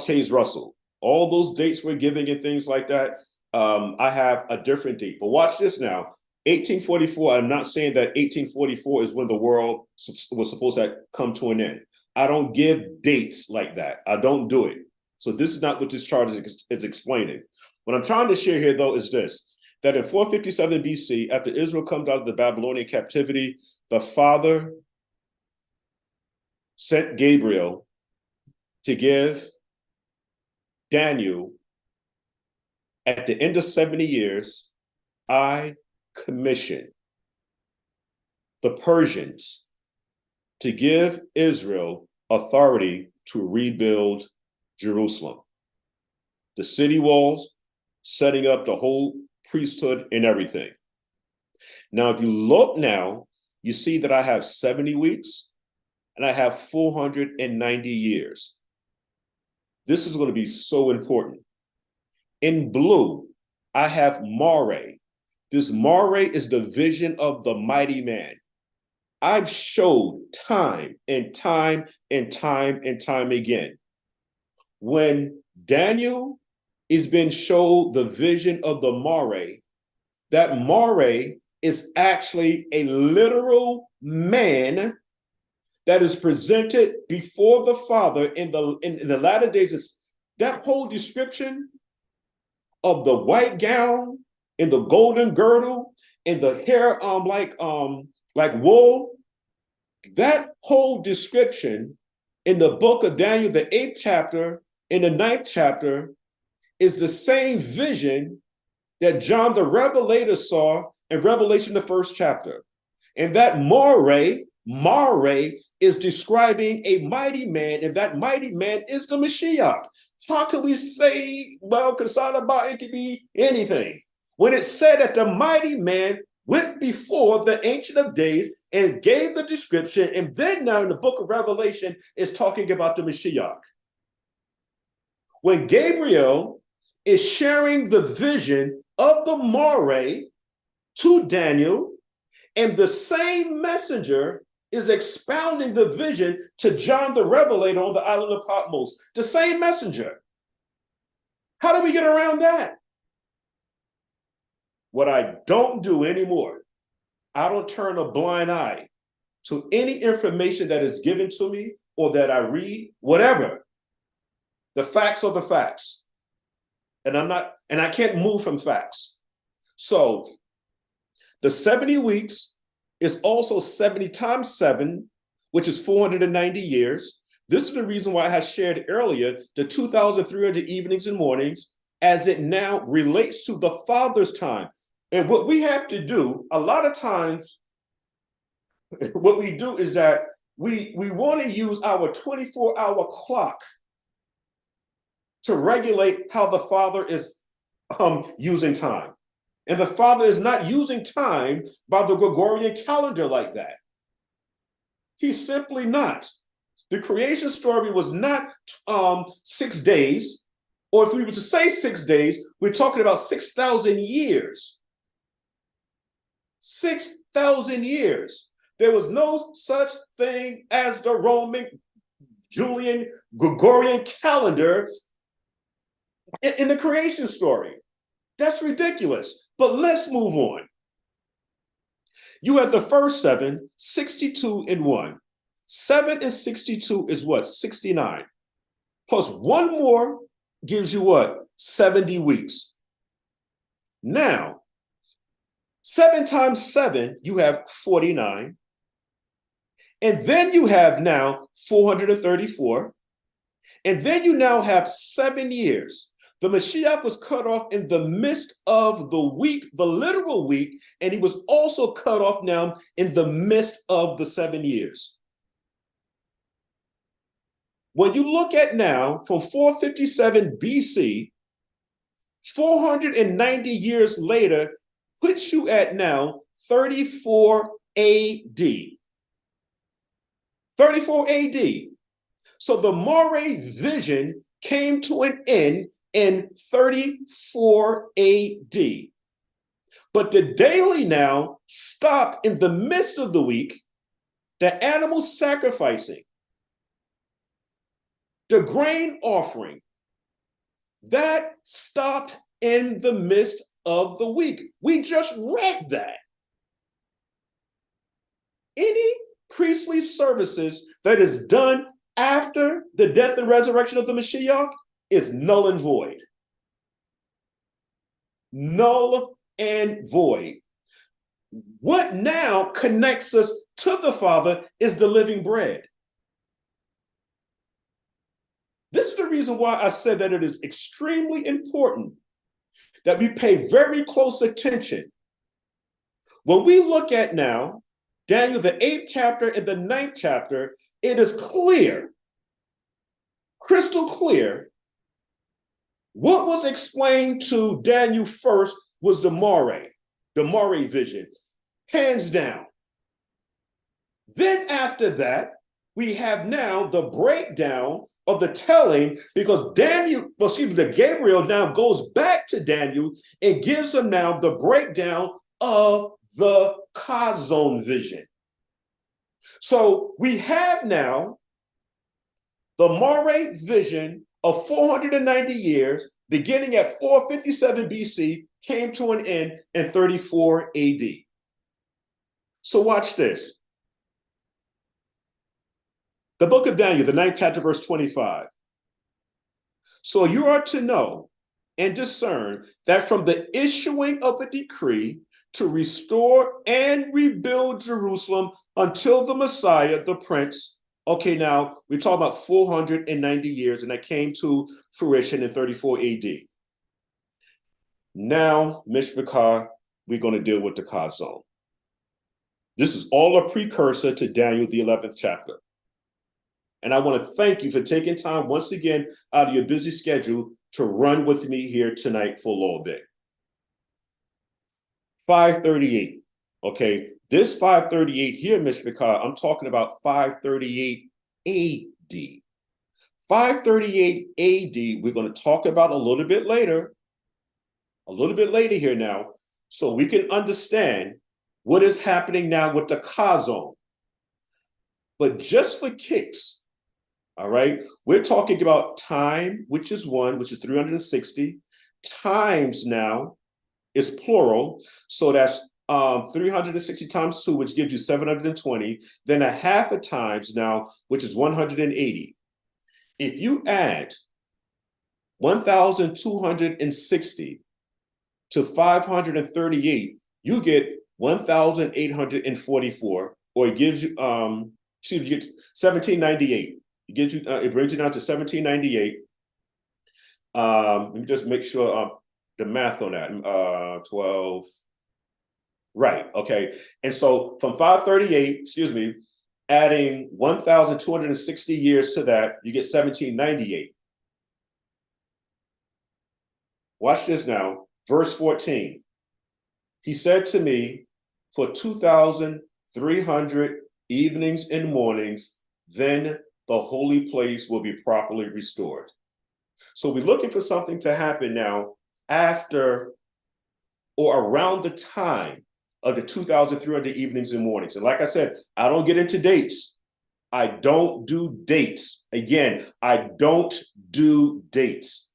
Taze Russell. All those dates we're giving and things like that, I have a different date. But watch this now. 1844, I'm not saying that 1844 is when the world was supposed to come to an end. I don't give dates like that. I don't do it. So this is not what this chart is explaining. What I'm trying to share here, though, is this, that in 457 BC, after Israel comes out of the Babylonian captivity, the Father sent Gabriel to give Daniel, at the end of 70 years, I commission the Persians to give Israel authority to rebuild Jerusalem, the city walls, setting up the whole priesthood and everything. Now, if you look now, you see that I have 70 weeks and I have 490 years. This is going to be so important. In blue, I have Mare. This Mare is the vision of the mighty man. I've showed time and time and time and time again. When Daniel is being shown the vision of the Mare. That Mare is actually a literal man that is presented before the Father in the latter days. Is that whole description of the white gown and the golden girdle and the hair like wool. That whole description in the book of Daniel, the 8th chapter, in the 9th chapter, is the same vision that John the Revelator saw in Revelation, the 1st chapter. And that Mare is describing a mighty man, and that mighty man is the Mashiach. How can we say, well, Kasada, it could be anything? When it said that the mighty man went before the Ancient of Days and gave the description, and then now in the book of Revelation is talking about the Mashiach. When Gabriel is sharing the vision of the Mare to Daniel, and the same messenger is expounding the vision to John the Revelator on the island of Patmos. The same messenger. How do we get around that? What I don't do anymore, I don't turn a blind eye to any information that is given to me or that I read, whatever. The facts are the facts. And I can't move from facts. So the 70 weeks is also 70 times 7, which is 490 years. This is the reason why I had shared earlier the 2,300 evenings and mornings as it now relates to the Father's time. And what we have to do, a lot of times, what we do is that we want to use our 24-hour clock to regulate how the Father is using time. And the Father is not using time by the Gregorian calendar like that. He's simply not. The creation story was not 6 days, or if we were to say 6 days, we're talking about 6,000 years. 6,000 years. There was no such thing as the Roman Julian Gregorian calendar in the creation story. That's ridiculous. But let's move on. You have the first 7, 62 and 1. 7 and 62 is what? 69. Plus one more gives you what? 70 weeks. Now, 7 times 7, you have 49. And then you have now 434. And then you now have 7 years. The Mashiach was cut off in the midst of the week, the literal week, and he was also cut off now in the midst of the 7 years. When you look at now, from 457 BC, 490 years later, puts you at now 34 AD. 34 AD. So the Mare vision came to an end in 34 AD. But the daily now stopped in the midst of the week, the animal sacrificing, the grain offering, that stopped in the midst of the week. We just read that. Any priestly services that is done after the death and resurrection of the Mashiach is null and void. Null and void. What now connects us to the Father is the living bread. This is the reason why I said that it is extremely important that we pay very close attention. When we look at now, Daniel, the 8th chapter and the 9th chapter, it is clear, crystal clear, what was explained to Daniel first was the Mare vision, hands down. Then after that, we have now the breakdown of the telling, because Gabriel now goes back to Daniel and gives him now the breakdown of the Chazon vision. So we have now the Mare vision of 490 years beginning at 457 BC, came to an end in 34 AD. So watch this. The book of Daniel, the 9th chapter, verse 25. So you are to know and discern that from the issuing of a decree to restore and rebuild Jerusalem until the Messiah, the Prince. Okay, now we're talking about 490 years, and that came to fruition in 34 AD. Now, Mishpachah, we're going to deal with the Chazon. This is all a precursor to Daniel, the 11th chapter. And I want to thank you for taking time once again out of your busy schedule to run with me here tonight for a little bit. 538. Okay, this 538 here, Mishpachah, I'm talking about 538 AD. 538 AD, we're going to talk about a little bit later here now, so we can understand what is happening now with the Chazon. But just for kicks, all right, we're talking about time, which is 1, which is 360, times now is plural, so that's 360 times 2, which gives you 720, then a half a times now, which is 180. If you add 1,260 to 538, you get 1,844, or it gives you, you get 1798. It gives you, it brings you down to 1798. Let me just make sure the math on that. 12. Right. Okay. And so from 538, adding 1,260 years to that, you get 1798. Watch this now. Verse 14. He said to me, for 2,300 evenings and mornings, then the holy place will be properly restored. So we're looking for something to happen now after or around the time of the 2,300 evenings and mornings. And like I said, I don't get into dates. I don't do dates. Again, I don't do dates.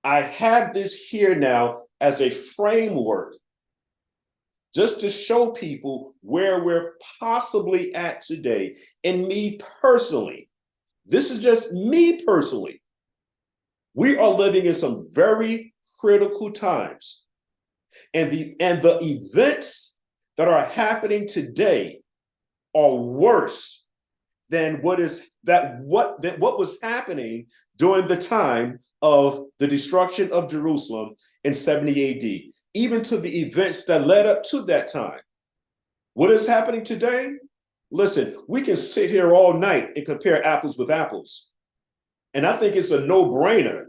I have this here now as a framework just to show people where we're possibly at today. And me personally, this is just me personally. We are living in some very critical times. And the events that are happening today are worse than what was happening during the time of the destruction of Jerusalem in 70 AD, even to the events that led up to that time. What is happening today? Listen, we can sit here all night and compare apples with apples. And I think it's a no-brainer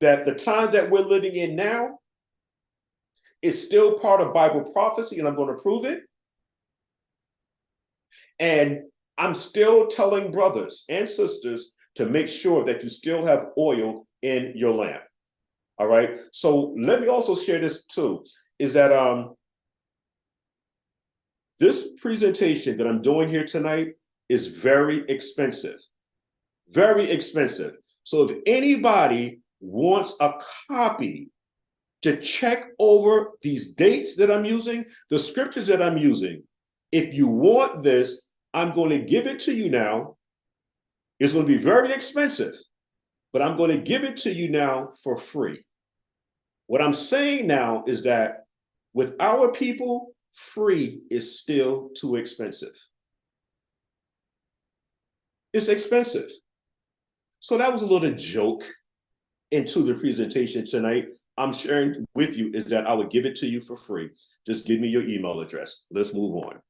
that the time that we're living in now is still part of Bible prophecy, and I'm going to prove it. And I'm still telling brothers and sisters to make sure that you still have oil in your lamp. All right. So let me also share this too, is that this presentation that I'm doing here tonight is very expensive. Very expensive. So if anybody wants a copy to check over these dates that I'm using, the scriptures that I'm using, if you want this, I'm going to give it to you now. It's going to be very expensive, but I'm going to give it to you now for free. What I'm saying now is that with our people, free is still too expensive. It's expensive. So that was a little joke into the presentation tonight. I'm sharing with you is that I would give it to you for free. Just give me your email address. Let's move on.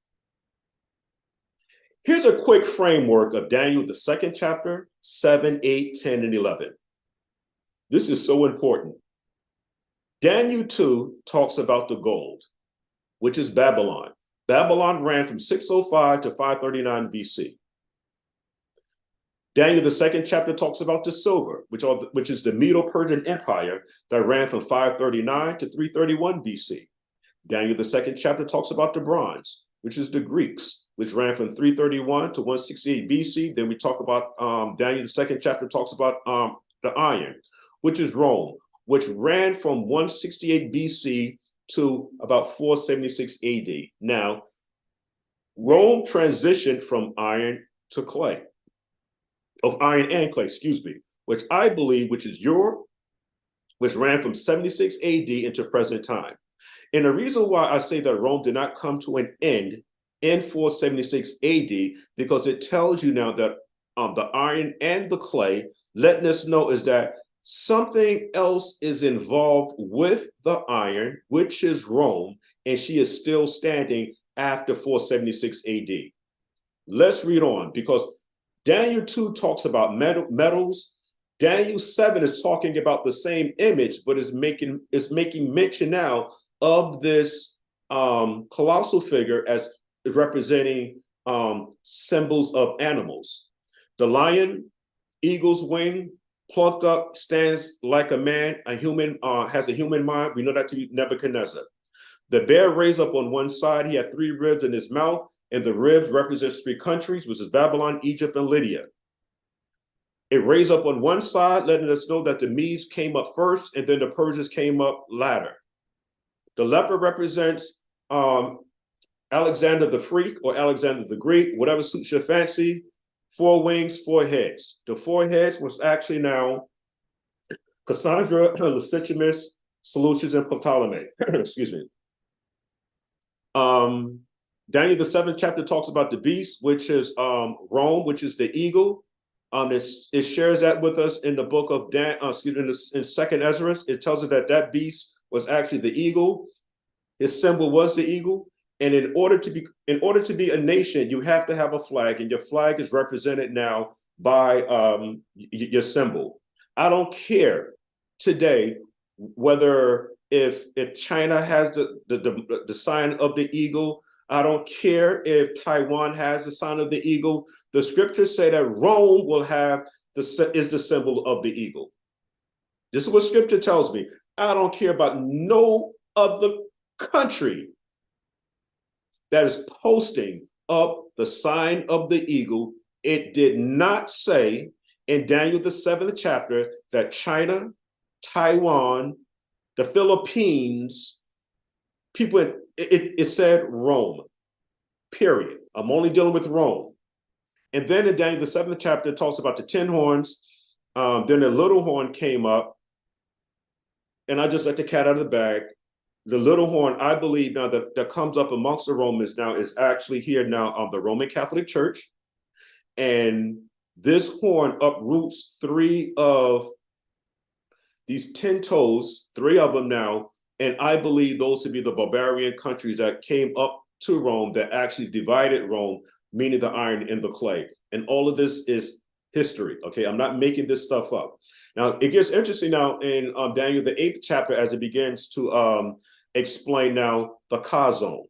Here's a quick framework of Daniel, the 2nd chapter, 7, 8, 10, and 11. This is so important. Daniel 2 talks about the gold, which is Babylon. Babylon ran from 605 to 539 BC. Daniel, the 2nd chapter, talks about the silver, which is the Medo-Persian Empire that ran from 539 to 331 BC. Daniel, the 2nd chapter, talks about the bronze, which is the Greeks, which ran from 331 to 168 BC. Then we talk about Daniel, the 2nd chapter, talks about the iron, which is Rome, which ran from 168 BC to about 476 AD. Now, Rome transitioned from iron to clay, of iron and clay, excuse me, which I believe, which ran from 76 AD into present time. And the reason why I say that Rome did not come to an end in 476 AD, because it tells you now that the iron and the clay, letting us know is that something else is involved with the iron, which is Rome, and she is still standing after 476 AD. Let's read on, because Daniel 2 talks about metals. Daniel 7 is talking about the same image, but is making mention now of this colossal figure as representing symbols of animals. The lion, eagle's wing, plucked up, stands like a man, a human, has a human mind. We know that to be Nebuchadnezzar. The bear raised up on one side. He had 3 ribs in his mouth, and the ribs represents 3 countries, which is Babylon, Egypt, and Lydia. It raised up on one side, letting us know that the Medes came up first, and then the Persians came up latter. The leopard represents Alexander the Freak or Alexander the Greek, whatever suits your fancy. 4 wings, 4 heads. The 4 heads was actually now Cassandra, Lysichamus, Seleucus, and Ptolemy. Excuse me. Daniel the 7th chapter talks about the beast, which is Rome, which is the eagle. It shares that with us in the book of in Second Ezra. It tells us that that beast was actually the eagle. His symbol was the eagle. And in order to be a nation, you have to have a flag, and your flag is represented now by your symbol. I don't care today whether if China has the sign of the eagle. I don't care if Taiwan has the sign of the eagle. The scriptures say that Rome will have is the symbol of the eagle. This is what scripture tells me. I don't care about no other country that is posting up the sign of the eagle. It did not say in Daniel the 7th chapter that China, Taiwan, the Philippines, people, it said Rome, period. I'm only dealing with Rome. And then in Daniel the 7th chapter, it talks about the 10 horns. Then the little horn came up, and I just let the cat out of the bag. The little horn, I believe now that comes up amongst the Romans now is actually here now on the Roman Catholic Church. And this horn uproots 3 of these 10 toes, 3 of them now. And I believe those to be the barbarian countries that came up to Rome that actually divided Rome, meaning the iron and the clay. And all of this is history, okay? I'm not making this stuff up. Now, it gets interesting now in Daniel the 8th chapter as it begins to explain now the Kazon.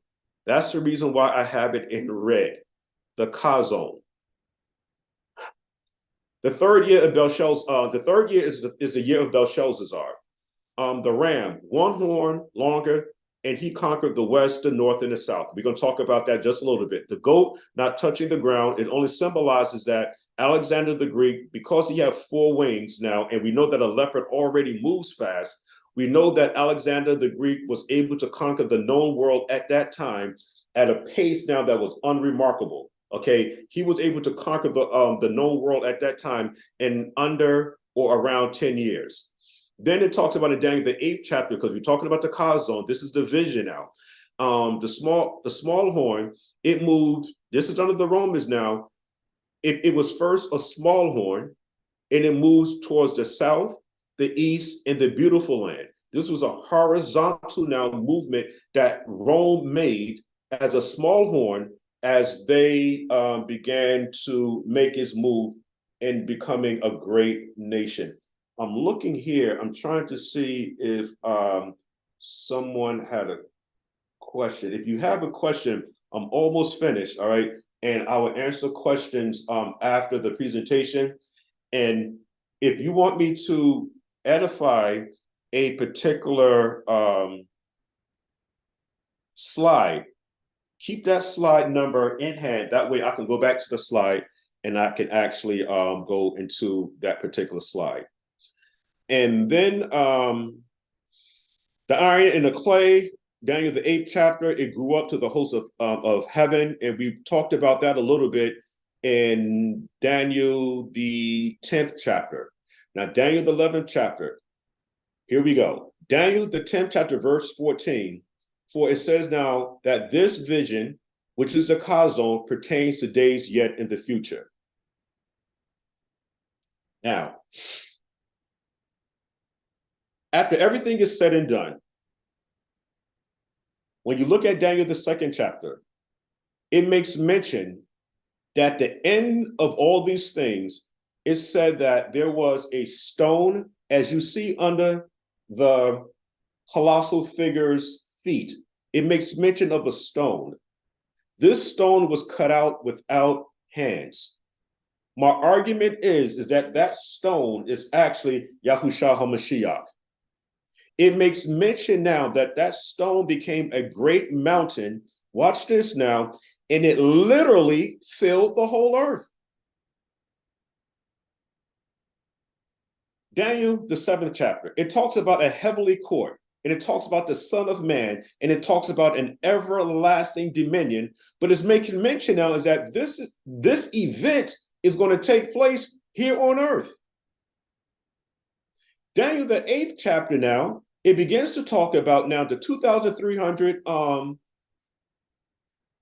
That's the reason why I have it in red, the Kazon. The 3rd year of Belshazzar, the 3rd year is the year of Belshazzar. The ram, 1 horn longer, and he conquered the west, the north, and the south. We're going to talk about that just a little bit. The goat not touching the ground, it only symbolizes that Alexander the Greek, because he had 4 wings now, and we know that a leopard already moves fast, we know that Alexander the Greek was able to conquer the known world at that time at a pace now that was unremarkable. Okay, he was able to conquer the known world at that time in under or around 10 years. Then it talks about in Daniel the 8th chapter, because we're talking about the Kazon. This is the vision now. The small horn, it moved. This is under the Romans now. It was first a small horn, and it moves towards the south, the east, and the beautiful land. This was a horizontal now movement that Rome made as a small horn as they began to make its move in becoming a great nation. I'm looking here. I'm trying to see if someone had a question. If you have a question, I'm almost finished, all right? And I will answer questions after the presentation. And if you want me to edify a particular slide, keep that slide number in hand. That way I can go back to the slide and I can actually go into that particular slide. And then the iron and the clay, Daniel, the 8th chapter, it grew up to the host of heaven. And we talked about that a little bit in Daniel, the 10th chapter. Now, Daniel, the 11th chapter, here we go. Daniel, the 10th chapter, verse 14. For it says now that this vision, which is the Chazon, pertains to days yet in the future. Now, after everything is said and done, when you look at Daniel, the 2nd chapter, it makes mention that at the end of all these things, it said that there was a stone, as you see under the colossal figure's feet. It makes mention of a stone. This stone was cut out without hands. My argument is that that stone is actually YAHUSHA HaMashiach. It makes mention now that that stone became a great mountain. Watch this now. And it literally filled the whole earth. Daniel, the 7th chapter, it talks about a heavenly court, and it talks about the Son of Man, and it talks about an everlasting dominion. But it's making mention now is that this event is going to take place here on earth. Daniel, the 8th chapter now, it begins to talk about now the 2,300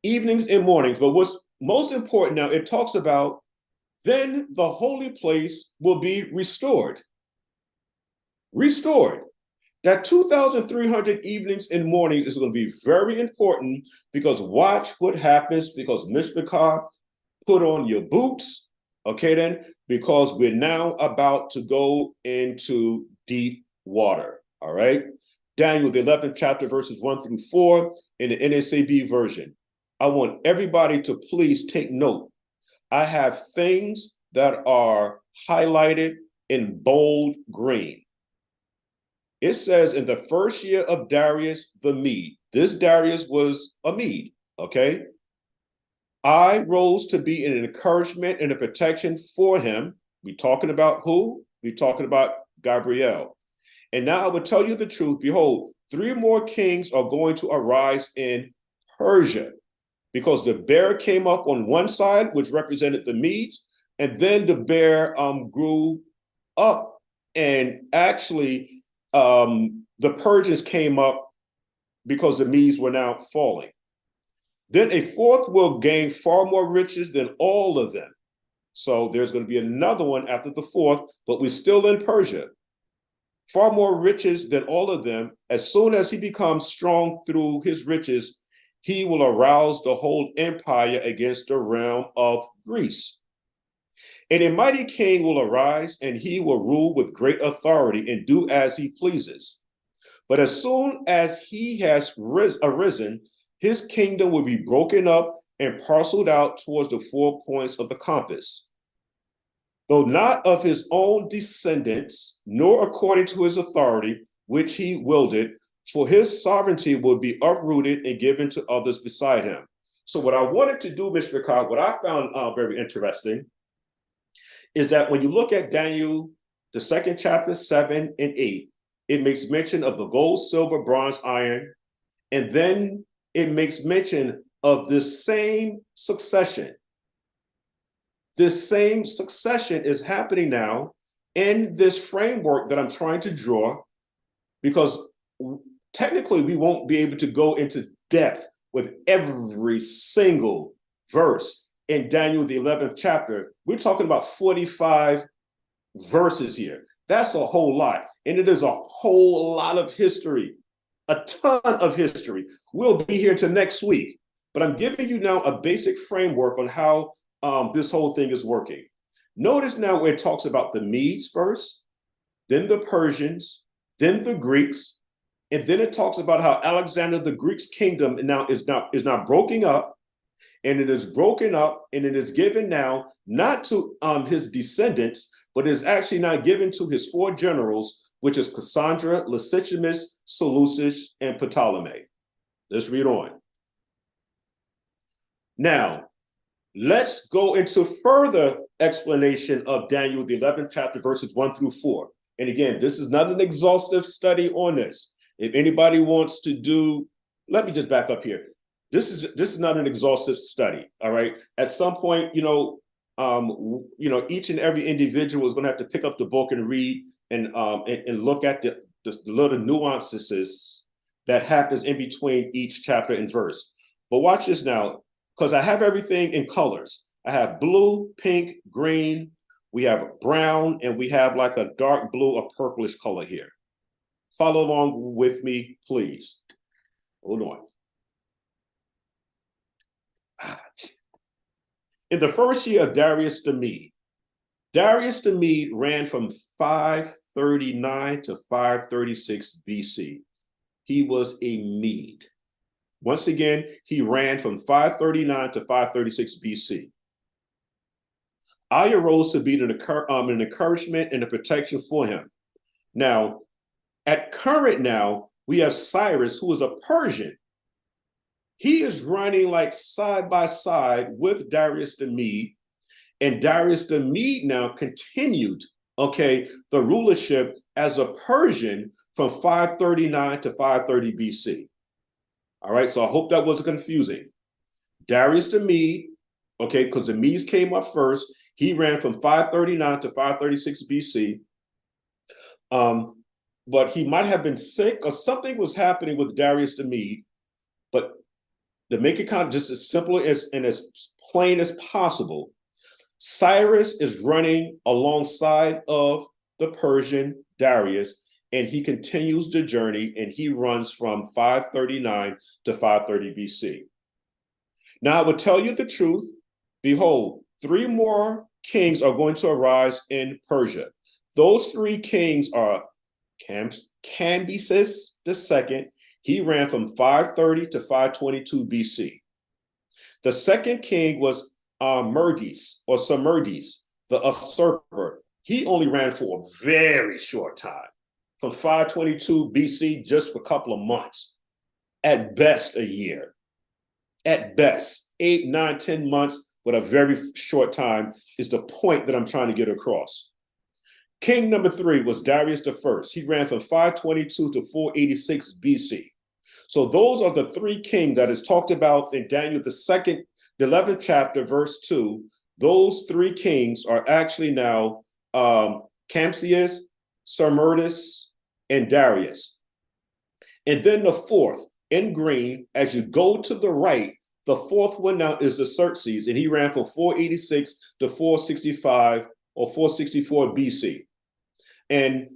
evenings and mornings. But what's most important now, it talks about then the holy place will be restored. Restored. That 2,300 evenings and mornings is going to be very important, because watch what happens, because Mishpachah, put on your boots, okay then, because we're now about to go into deep water, all right? Daniel, the 11th chapter, verses 1 through 4 in the NASB version. I want everybody to please take note. I have things that are highlighted in bold green. It says in the first year of Darius the Mede, this Darius was a Mede, okay? I rose to be an encouragement and a protection for him. We talking about who? We talking about Gabriel. And now I will tell you the truth. Behold, 3 more kings are going to arise in Persia, because the bear came up on one side, which represented the Medes, and then the bear grew up, and actually the Persians came up because the Medes were now falling. Then a 4th will gain far more riches than all of them. So there's going to be another one after the 4th, but we're still in Persia. Far more riches than all of them. As soon as he becomes strong through his riches, he will arouse the whole empire against the realm of Greece. And a mighty king will arise, and he will rule with great authority and do as he pleases. But as soon as he has arisen, his kingdom will be broken up and parceled out towards the 4 points of the compass. Though not of his own descendants, nor according to his authority, which he wielded, for his sovereignty will be uprooted and given to others beside him. So what I wanted to do, Mr. Cobb, what I found very interesting, is that when you look at Daniel, the 2nd chapter, 7 and 8, it makes mention of the gold, silver, bronze, iron, and then it makes mention of this same succession. This same succession is happening now in this framework that I'm trying to draw, because technically we won't be able to go into depth with every single verse in Daniel, the 11th chapter. We're talking about 45 verses here. That's a whole lot. And it is a whole lot of history, a ton of history. We'll be here till next week. But I'm giving you now a basic framework on how this whole thing is working. Notice now where it talks about the Medes first, then the Persians, then the Greeks, and then it talks about how Alexander the Greek's kingdom now is now broken up, and it is broken up, and it is given now not to his descendants, but is actually now given to his 4 generals, which is Cassandra, Lysichimus, Seleucus, and Ptolemy. Let's read on. Now, let's go into further explanation of Daniel, the 11th chapter, verses 1 through 4. And again, this is not an exhaustive study on this. If anybody wants to do, let me just back up here. This is not an exhaustive study. All right. At some point, each and every individual is going to have to pick up the book and read and look at the little nuances that happens in between each chapter and verse. But watch this now, because I have everything in colors. I have blue, pink, green, we have brown, and we have like a dark blue or purplish color here. Follow along with me, please. Hold on. In the first year of Darius the Mede ran from 539 to 536 BC. He was a Mede. Once again, he ran from 539 to 536 BC. I arose to be an encouragement and a protection for him. Now, at current now, we have Cyrus, who is a Persian. He is running like side by side with Darius the Mede, and Darius the Mede now continued, the rulership as a Persian from 539 to 530 BC. All right, so I hope that wasn't confusing. Darius the Mede, because the Medes came up first, he ran from 539 to 536 BC. But he might have been sick or something was happening with Darius the Mede. But to make it kind of just as simple and as plain as possible, Cyrus is running alongside of the Persian Darius, and he continues the journey, and he runs from 539 to 530 BC. Now, I will tell you the truth. Behold, 3 more kings are going to arise in Persia. Those 3 kings are Cambyses II. He ran from 530 to 522 BC. The second king was Samerdes, the usurper. He only ran for a very short time, from 522 BC, just for a couple of months. At best, a year. At best, 8, 9, 10 months, but a very short time is the point that I'm trying to get across. King number 3 was Darius I. He ran from 522 to 486 BC. So those are the 3 kings that is talked about in Daniel, the 11th chapter, verse 2. Those 3 kings are actually now Cambyses, Samerdes, and Darius. And then the 4th, in green, as you go to the right, the 4th one now is the Xerxes, and he ran from 486 to 465 or 464 BC. And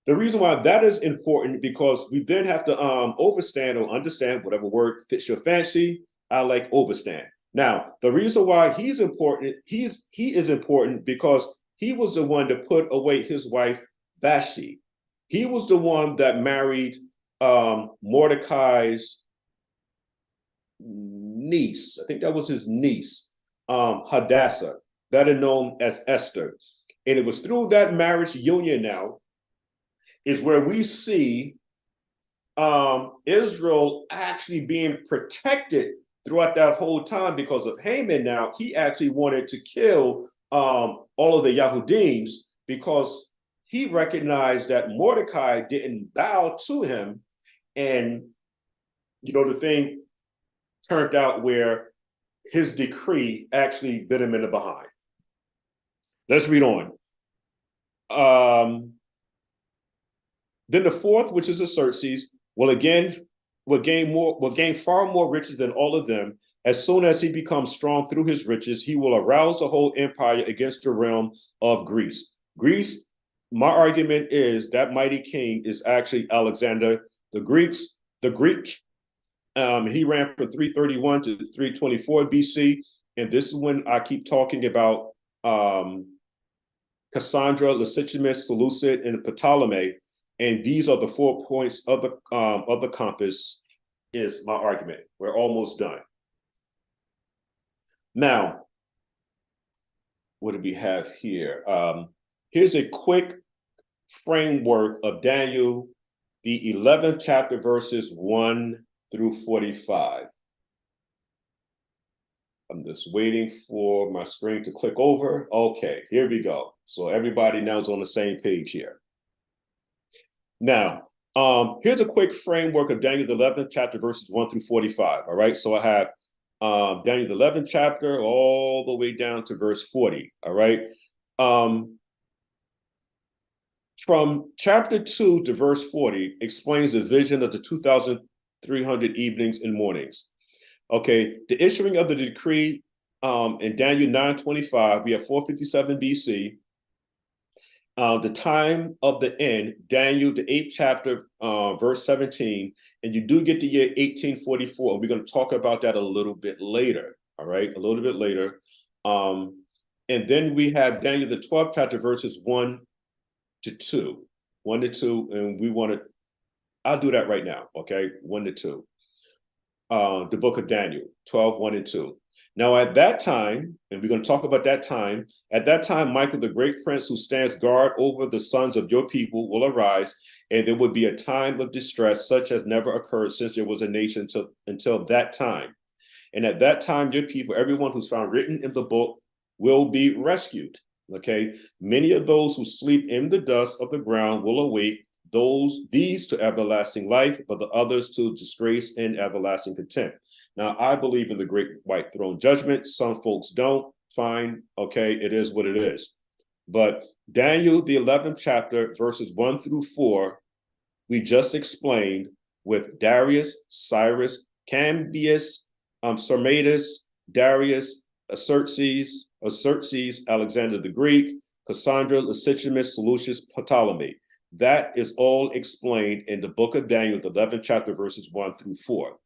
the reason why that is important, because we then have to overstand or understand, whatever word fits your fancy. I like overstand. Now, the reason why he's important, he is important because he was the one to put away his wife Vashti. He was the one that married Mordecai's niece. I think that was his niece, Hadassah, better known as Esther. And it was through that marriage union now is where we see Israel actually being protected throughout that whole time because of Haman. Now, he actually wanted to kill all of the Yahudims because he recognized that Mordecai didn't bow to him. And, the thing turned out where his decree actually bit him in the behind. Let's read on. Then the 4th, which is the Xerxes, will gain far more riches than all of them. As soon as he becomes strong through his riches, he will arouse the whole empire against the realm of Greece. Greece, my argument is that mighty king is actually Alexander. The Greek, he ran from 331 to 324 BC. And this is when I keep talking about Cassandra, Lysistrata, Seleucid, and Ptolemy. And these are the 4 points of the compass, is my argument. We're almost done. Now, what do we have here? Here's a quick framework of Daniel, the 11th chapter, verses 1 through 45. I'm just waiting for my screen to click over. Okay, here we go. So everybody now is on the same page here. Now, here's a quick framework of Daniel the 11th chapter, verses 1 through 45. All right, so I have Daniel the 11th chapter all the way down to verse 40. All right. From chapter 2 to verse 40 explains the vision of the 2,300 evenings and mornings. Okay, the issuing of the decree in Daniel 9:25, we have 457 BC. The time of the end, Daniel, the 8th chapter, verse 17, and you do get the year 1844. We're going to talk about that a little bit later, all right, a little bit later. And then we have Daniel, the 12th chapter, verses 1 to 2, 1 to 2, and we want to, I'll do that right now, okay, 1 to 2. The book of Daniel, 12, 1 and 2. Now, at that time, and we're going to talk about that time, at that time, Michael, the great prince who stands guard over the sons of your people, will arise, and there would be a time of distress such as never occurred since there was a nation until that time. And at that time, your people, everyone who's found written in the book, will be rescued. Okay, many of those who sleep in the dust of the ground will awake, these to everlasting life, but the others to disgrace and everlasting contempt. Now, I believe in the great white throne judgment. Some folks don't. Fine. Okay, it is what it is. But Daniel, the 11th chapter, verses 1 through 4, we just explained with Darius, Cyrus, Cambyses, Sarmatus, Darius, Xerxes, Alexander the Greek, Cassandra, Lysistrata, Seleucus, Ptolemy. That is all explained in the book of Daniel, the 11th chapter, verses 1 through 4.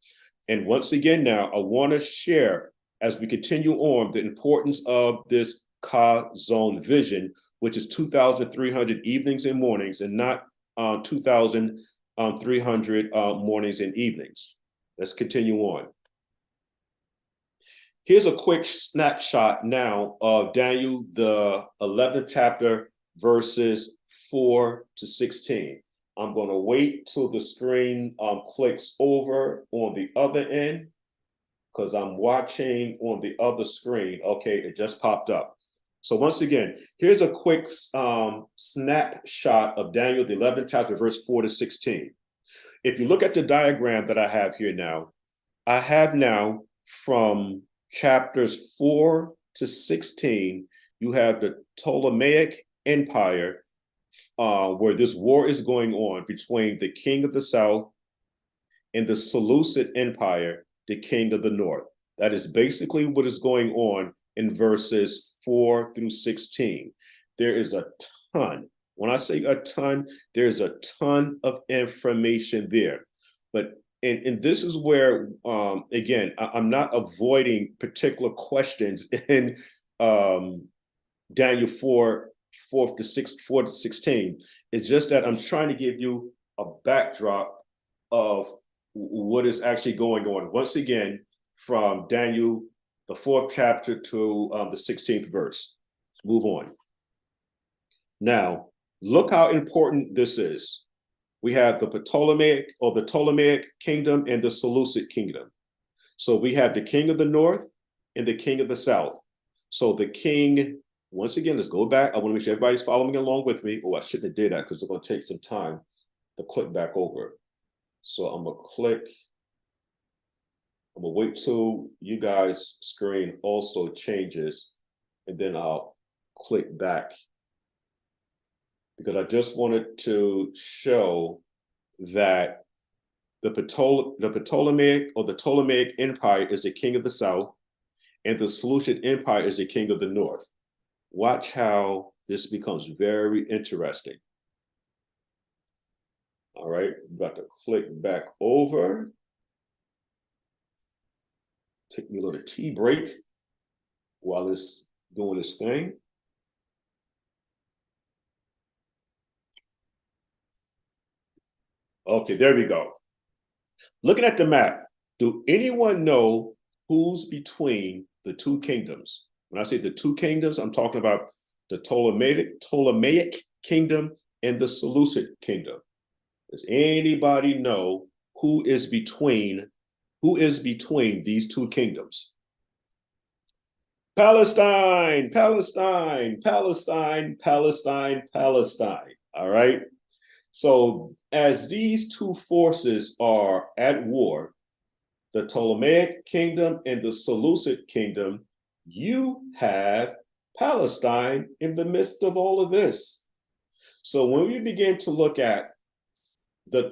And once again, now, I want to share, as we continue on, the importance of this Ka-zone vision, which is 2,300 evenings and mornings, and not 2,300 mornings and evenings. Let's continue on. Here's a quick snapshot now of Daniel, the 11th chapter, verses 4 to 16. I'm going to wait till the screen clicks over on the other end because I'm watching on the other screen. Okay, it just popped up. So once again, here's a quick snapshot of Daniel, the 11th chapter, verse 4 to 16. If you look at the diagram that I have here now, I have now from chapters 4 to 16, you have the Ptolemaic Empire, where this war is going on between the king of the south and the Seleucid Empire, the king of the north. That is basically what is going on in verses 4 through 16. There is a ton. When I say a ton, there's a ton of information there. But and this is where, again, I'm not avoiding particular questions in Daniel 4 to 16. It's just that I'm trying to give you a backdrop of what is actually going on. Once again, from Daniel, the 4th chapter to the 16th verse. Move on. Now, look how important this is. We have the Ptolemaic kingdom and the Seleucid kingdom. So we have the king of the north and the king of the south. So the king, once again, let's go back. I want to make sure everybody's following along with me. Oh, I shouldn't have did that because it's going to take some time to click back over. So I'm going to click. I'm going to wait till you guys' screen also changes, and then I'll click back. Because I just wanted to show that the Ptolemaic Empire is the king of the south, and the Seleucid Empire is the king of the north. Watch how this becomes very interesting. All right, I'm about to click back over. Take me a little tea break while it's doing its thing. Okay, there we go. Looking at the map, do anyone know who's between the two kingdoms? When I say the two kingdoms, I'm talking about the Ptolemaic kingdom and the Seleucid kingdom. Does anybody know who is between these two kingdoms? Palestine, Palestine, Palestine, Palestine, Palestine. All right. So as these two forces are at war, the Ptolemaic kingdom and the Seleucid kingdom, you have Palestine in the midst of all of this. So when we begin to look at the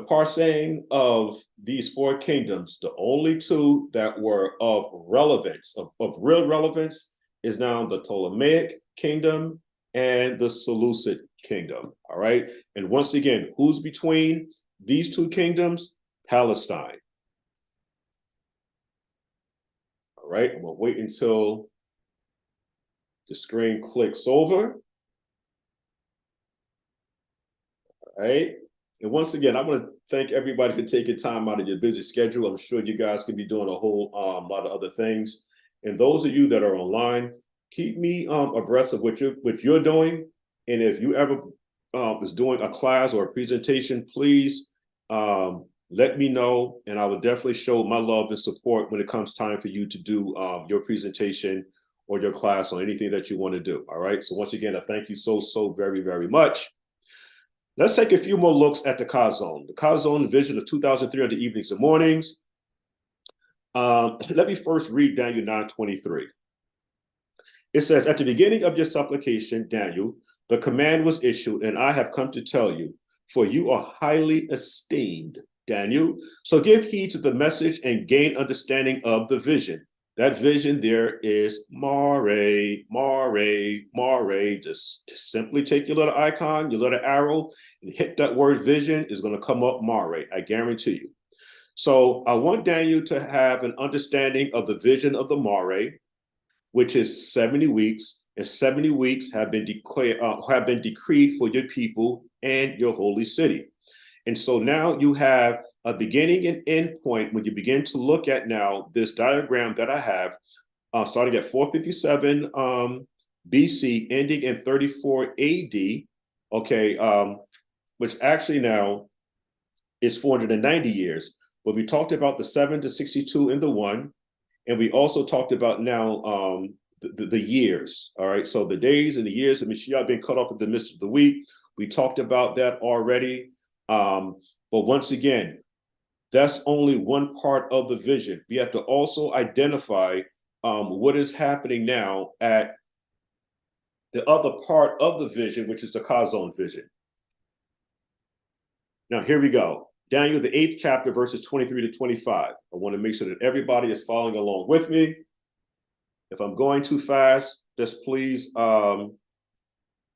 parsing of these four kingdoms, the only two that were of relevance, of real relevance, is now the Ptolemaic kingdom and the Seleucid kingdom. All right. And once again, who's between these two kingdoms? Palestine. All right. I'm going to wait until the screen clicks over. All right. And once again, I want to thank everybody for taking time out of your busy schedule. I'm sure you guys can be doing a whole lot of other things. And those of you that are online, keep me abreast of what you're doing. And if you ever is doing a class or a presentation, please let me know. And I will definitely show my love and support when it comes time for you to do your presentation or your class on anything that you want to do. All right. So once again, I thank you so very, very much. Let's take a few more looks at the Chazon. The Chazon vision of 2,300 evenings and mornings. Let me first read Daniel 9:23. It says, at the beginning of your supplication, Daniel, the command was issued, and I have come to tell you, for you are highly esteemed, Daniel. So give heed to the message and gain understanding of the vision. That vision there is Mare, Mare, Mare. Just simply take your little icon, your little arrow, and hit that word vision. Is going to come up Mare, I guarantee you. So I want Daniel to have an understanding of the vision of the Mare, which is 70 weeks, and 70 weeks have been decreed for your people and your holy city. And so now you have a beginning and end point when you begin to look at now this diagram that I have, starting at 457 BC, ending in 34 AD, okay, which actually now is 490 years. But we talked about the 7 to 62 in the one, and we also talked about now the years, all right? So the days and the years of Mashiach being cut off in the midst of the week, we talked about that already. But once again, that's only one part of the vision. We have to also identify what is happening now at the other part of the vision, which is the Chazon vision. Now, here we go. Daniel, the 8th chapter, verses 23 to 25. I want to make sure that everybody is following along with me. If I'm going too fast, just please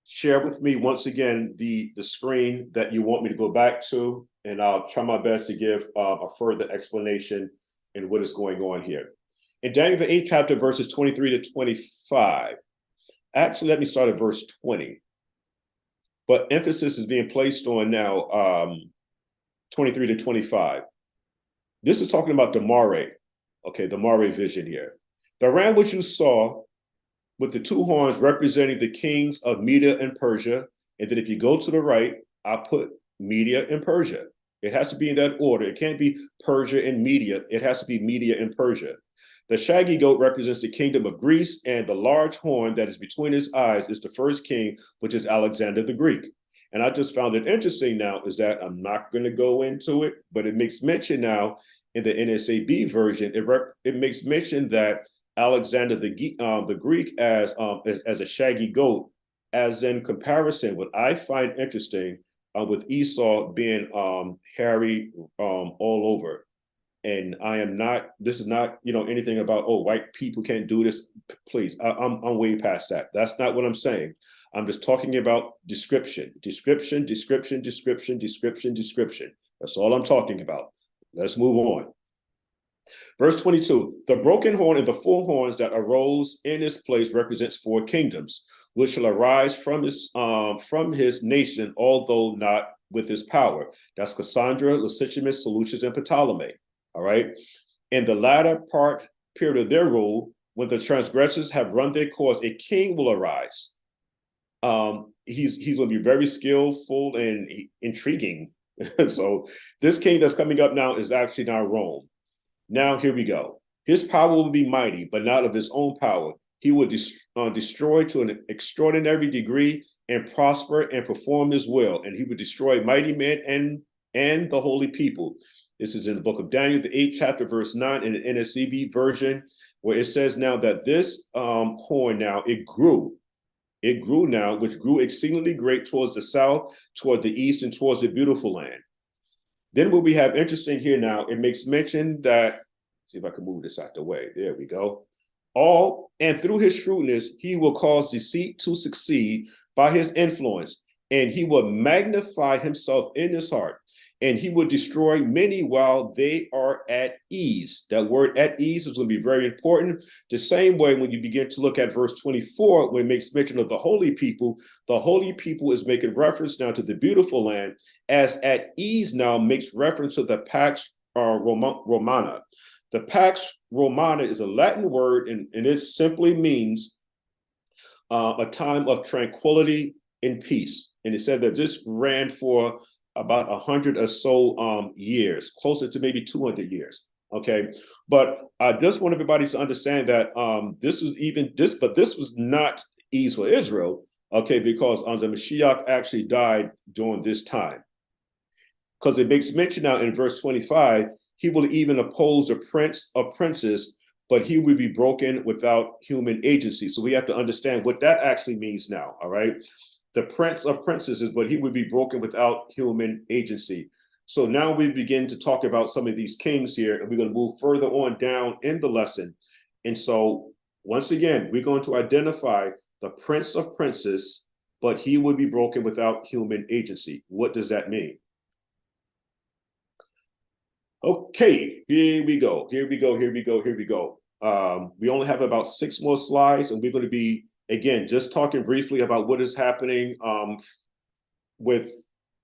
share with me once again the screen that you want me to go back to, and I'll try my best to give a further explanation in what is going on here. In Daniel, the 8th chapter, verses 23 to 25. Actually, let me start at verse 20. But emphasis is being placed on now 23 to 25. This is talking about the Mare, okay, the Mare vision here. The ram which you saw with the two horns representing the kings of Media and Persia. And then if you go to the right, I put Media and Persia. It has to be in that order. It can't be Persia and Media. It has to be Media and Persia. The shaggy goat represents the kingdom of Greece, and the large horn that is between his eyes is the first king, which is Alexander the Greek. And I just found it interesting now is that I'm not going to go into it, but it makes mention now in the NSAB version, it makes mention that Alexander the Greek as a shaggy goat, as in comparison. What I find interesting with Esau being hairy all over, and I am not. This is not anything about white people can't do this. Please, I'm way past that. That's not what I'm saying. I'm just talking about description. That's all I'm talking about. Let's move on. Verse 22, the broken horn and the full horns that arose in his place represents 4 kingdoms, which shall arise from his nation, although not with his power. That's Cassandra, Lysichamus, Seleucus, and Ptolemy. All right. In the latter period of their rule, when the transgressors have run their course, a king will arise. He's going to be very skillful and intriguing. So this king that's coming up now is actually now Rome. Now, here we go. His power will be mighty, but not of his own power. He will destroy to an extraordinary degree and prosper and perform his will, and he would destroy mighty men and the holy people. This is in the book of Daniel, the 8th chapter, verse 9, in the NSCB version, where it says now that this horn now, it grew now, which grew exceedingly great towards the south, toward the east, and towards the beautiful land. Then what we have interesting here now, it makes mention that, see if I can move this out the way. There we go. All, and through his shrewdness, he will cause deceit to succeed by his influence, and he will magnify himself in his heart, and he will destroy many while they are at ease. That word at ease is going to be very important. The same way when you begin to look at verse 24, when it makes mention of the holy people is making reference now to the beautiful land, as at ease now makes reference to the Pax Romana. The Pax Romana is a Latin word, and it simply means a time of tranquility and peace. And it said that this ran for about 100 or so years, closer to maybe 200 years. Okay, but I just want everybody to understand that this was not ease for Israel. Okay, because the Mashiach actually died during this time, because it makes mention now in verse 25. He will even oppose the prince of princes, but he will be broken without human agency. So we have to understand what that actually means now, all right? The prince of princes is, but he would be broken without human agency. So now we begin to talk about some of these kings here, and we're going to move further on down in the lesson. And so once again, we're going to identify the prince of princes, but he would be broken without human agency. What does that mean? Okay, here we go. We only have about 6 more slides, and we're going to be, again, just talking briefly about what is happening with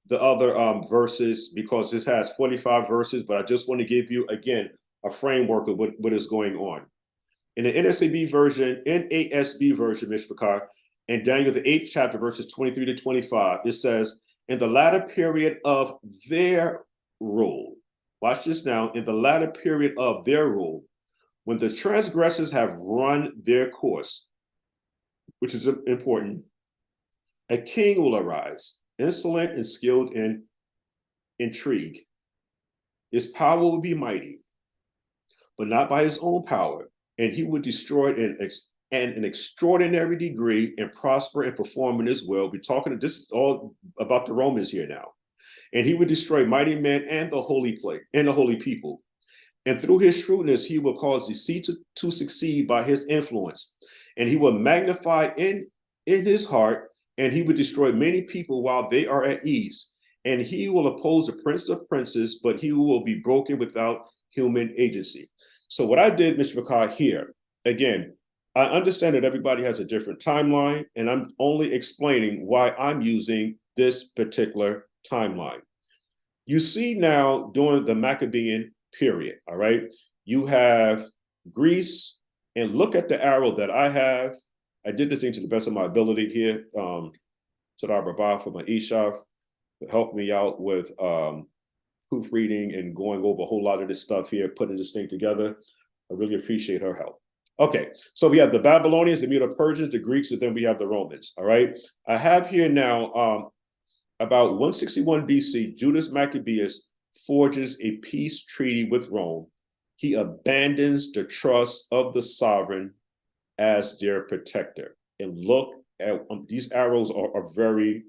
the other verses, because this has 45 verses, but I just want to give you, again, a framework of what is going on. In the NASB version, Mishpachar, and Daniel, the 8th chapter, verses 23 to 25, it says, in the latter period of their rule, watch this now, in the latter period of their rule, when the transgressors have run their course, which is important, a king will arise, insolent and skilled in intrigue. His power will be mighty, but not by his own power, and he would destroy in an extraordinary degree and prosper and perform in his will. We're talking, this is all about the Romans here now. And he would destroy mighty men and the holy place and the holy people. And through his shrewdness, he will cause deceit to succeed by his influence. And he will magnify in his heart, and he would destroy many people while they are at ease. And he will oppose the prince of princes, but he will be broken without human agency. So what I did, Mr. Vakar, here, again, I understand that everybody has a different timeline, and I'm only explaining why I'm using this particular timeline. You see now during the Maccabean period, all right, you have Greece, and look at the arrow that I have. I did this thing to the best of my ability here. Tadar Rabah for my Ishav to help me out with proofreading and going over a whole lot of this stuff here, putting this thing together. I really appreciate her help. Okay, so we have the Babylonians, the Medo-Persians, the Greeks, and then we have the Romans, all right? I have here now about 161 BC, Judas Maccabeus forges a peace treaty with Rome. He abandons the trust of the sovereign as their protector. And look at these arrows are very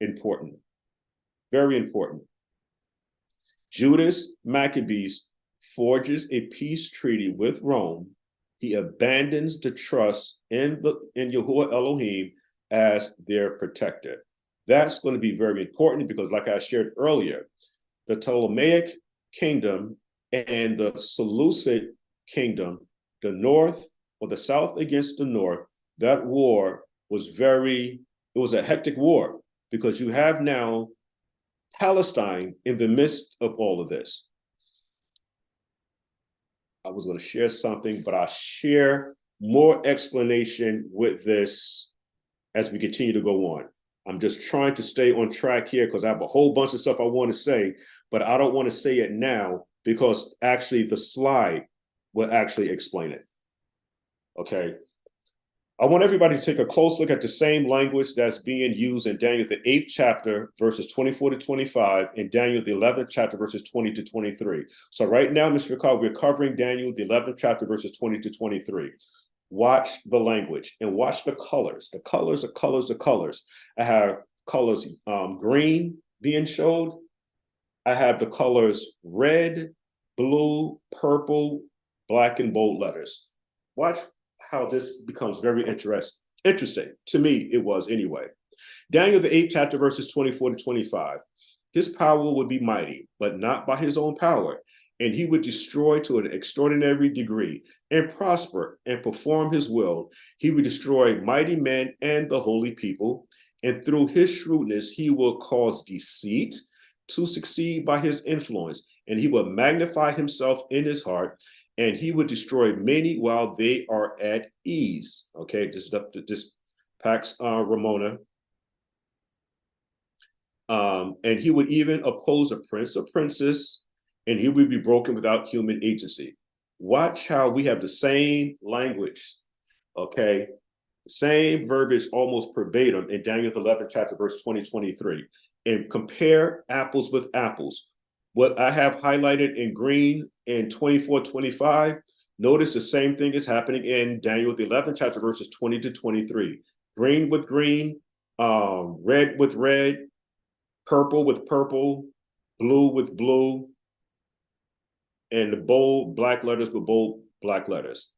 important. Very important. Judas Maccabeus forges a peace treaty with Rome. He abandons the trust in YAHUAH Elohim as their protector. That's going to be very important because, like I shared earlier, the Ptolemaic kingdom and the Seleucid kingdom, the north or the south against the north, that war was it was a hectic war because you have now Palestine in the midst of all of this. I was going to share something, but I'll share more explanation with this as we continue to go on. I'm just trying to stay on track here because I have a whole bunch of stuff I want to say, but I don't want to say it now because actually the slide will actually explain it. Okay. I want everybody to take a close look at the same language that's being used in Daniel, the 8th chapter, verses 24 to 25, and Daniel, the 11th chapter, verses 20 to 23. So right now, Mr. Ricard, we're covering Daniel, the 11th chapter, verses 20 to 23. Watch the language and watch the colors. The colors, the colors, the colors. I have colors green being showed. I have the colors red, blue, purple, black, and bold letters. Watch how this becomes very interesting. To me, it was anyway. Daniel, the 8th chapter, verses 24 to 25. His power would be mighty, but not by his own power. And he would destroy to an extraordinary degree and prosper and perform his will. He would destroy mighty men and the holy people. And through his shrewdness, he will cause deceit to succeed by his influence. And he will magnify himself in his heart. And he would destroy many while they are at ease. Okay, this Pax Ramona. And he would even oppose a prince or princess, and he would be broken without human agency. Watch how we have the same language, okay? Same verbiage almost verbatim in Daniel 11th chapter, verse 20-23. And compare apples with apples. What I have highlighted in green in 24-25, notice the same thing is happening in Daniel the 11th chapter, verses 20 to 23. Green with green, red with red, purple with purple, blue with blue, and the bold black letters with bold black letters.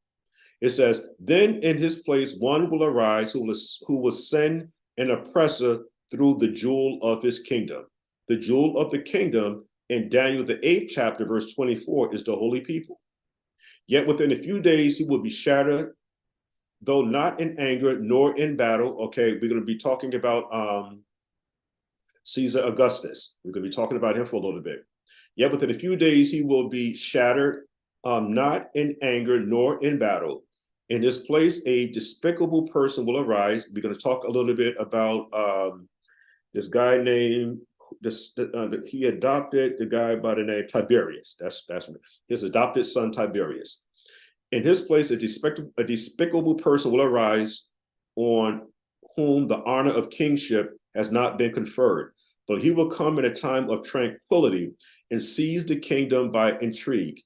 It says, then in his place one will arise who will send an oppressor through the jewel of his kingdom. The jewel of the kingdom in Daniel, the 8th chapter, verse 24, is the holy people. Yet within a few days he will be shattered, though not in anger nor in battle. Okay, we're going to be talking about Caesar Augustus. We're going to be talking about him for a little bit. Yet within a few days he will be shattered, not in anger nor in battle. In his place, a despicable person will arise. We're going to talk a little bit about this guy named, he adopted the guy by the name Tiberius. That's his adopted son Tiberius. In his place, a despicable person will arise on whom the honor of kingship has not been conferred, but he will come in a time of tranquility and seize the kingdom by intrigue.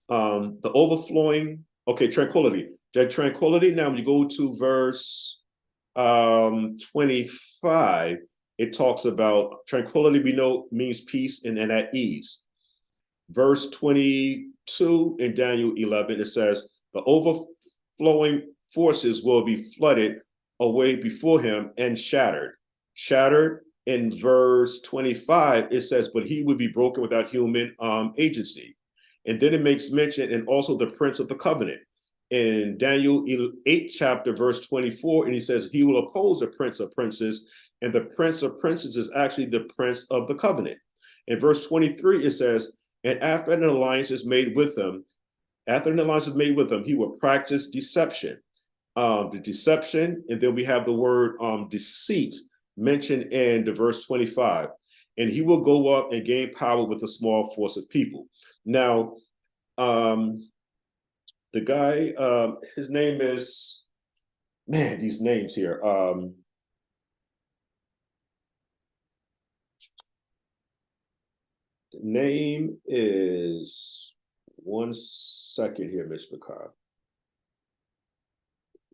The overflowing, okay, tranquility. That tranquility, now when you go to verse 25, it talks about tranquility, we know, means peace and at ease. Verse 22 in Daniel 11, it says, the overflowing forces will be flooded away before him and shattered. Shattered in verse 25, it says, but he would be broken without human agency. And then it makes mention, and also the prince of the covenant. In Daniel 8th chapter, verse 24, and he says, he will oppose the prince of princes, and the prince of princes is actually the prince of the covenant. In verse 23, it says, and after an alliance is made with him, he will practice deception. The deception, and then we have the word deceit mentioned in the verse 25. And he will go up and gain power with a small force of people. Now, the guy, his name is, man, these names here. The name is, one second here, Mr. Cobb.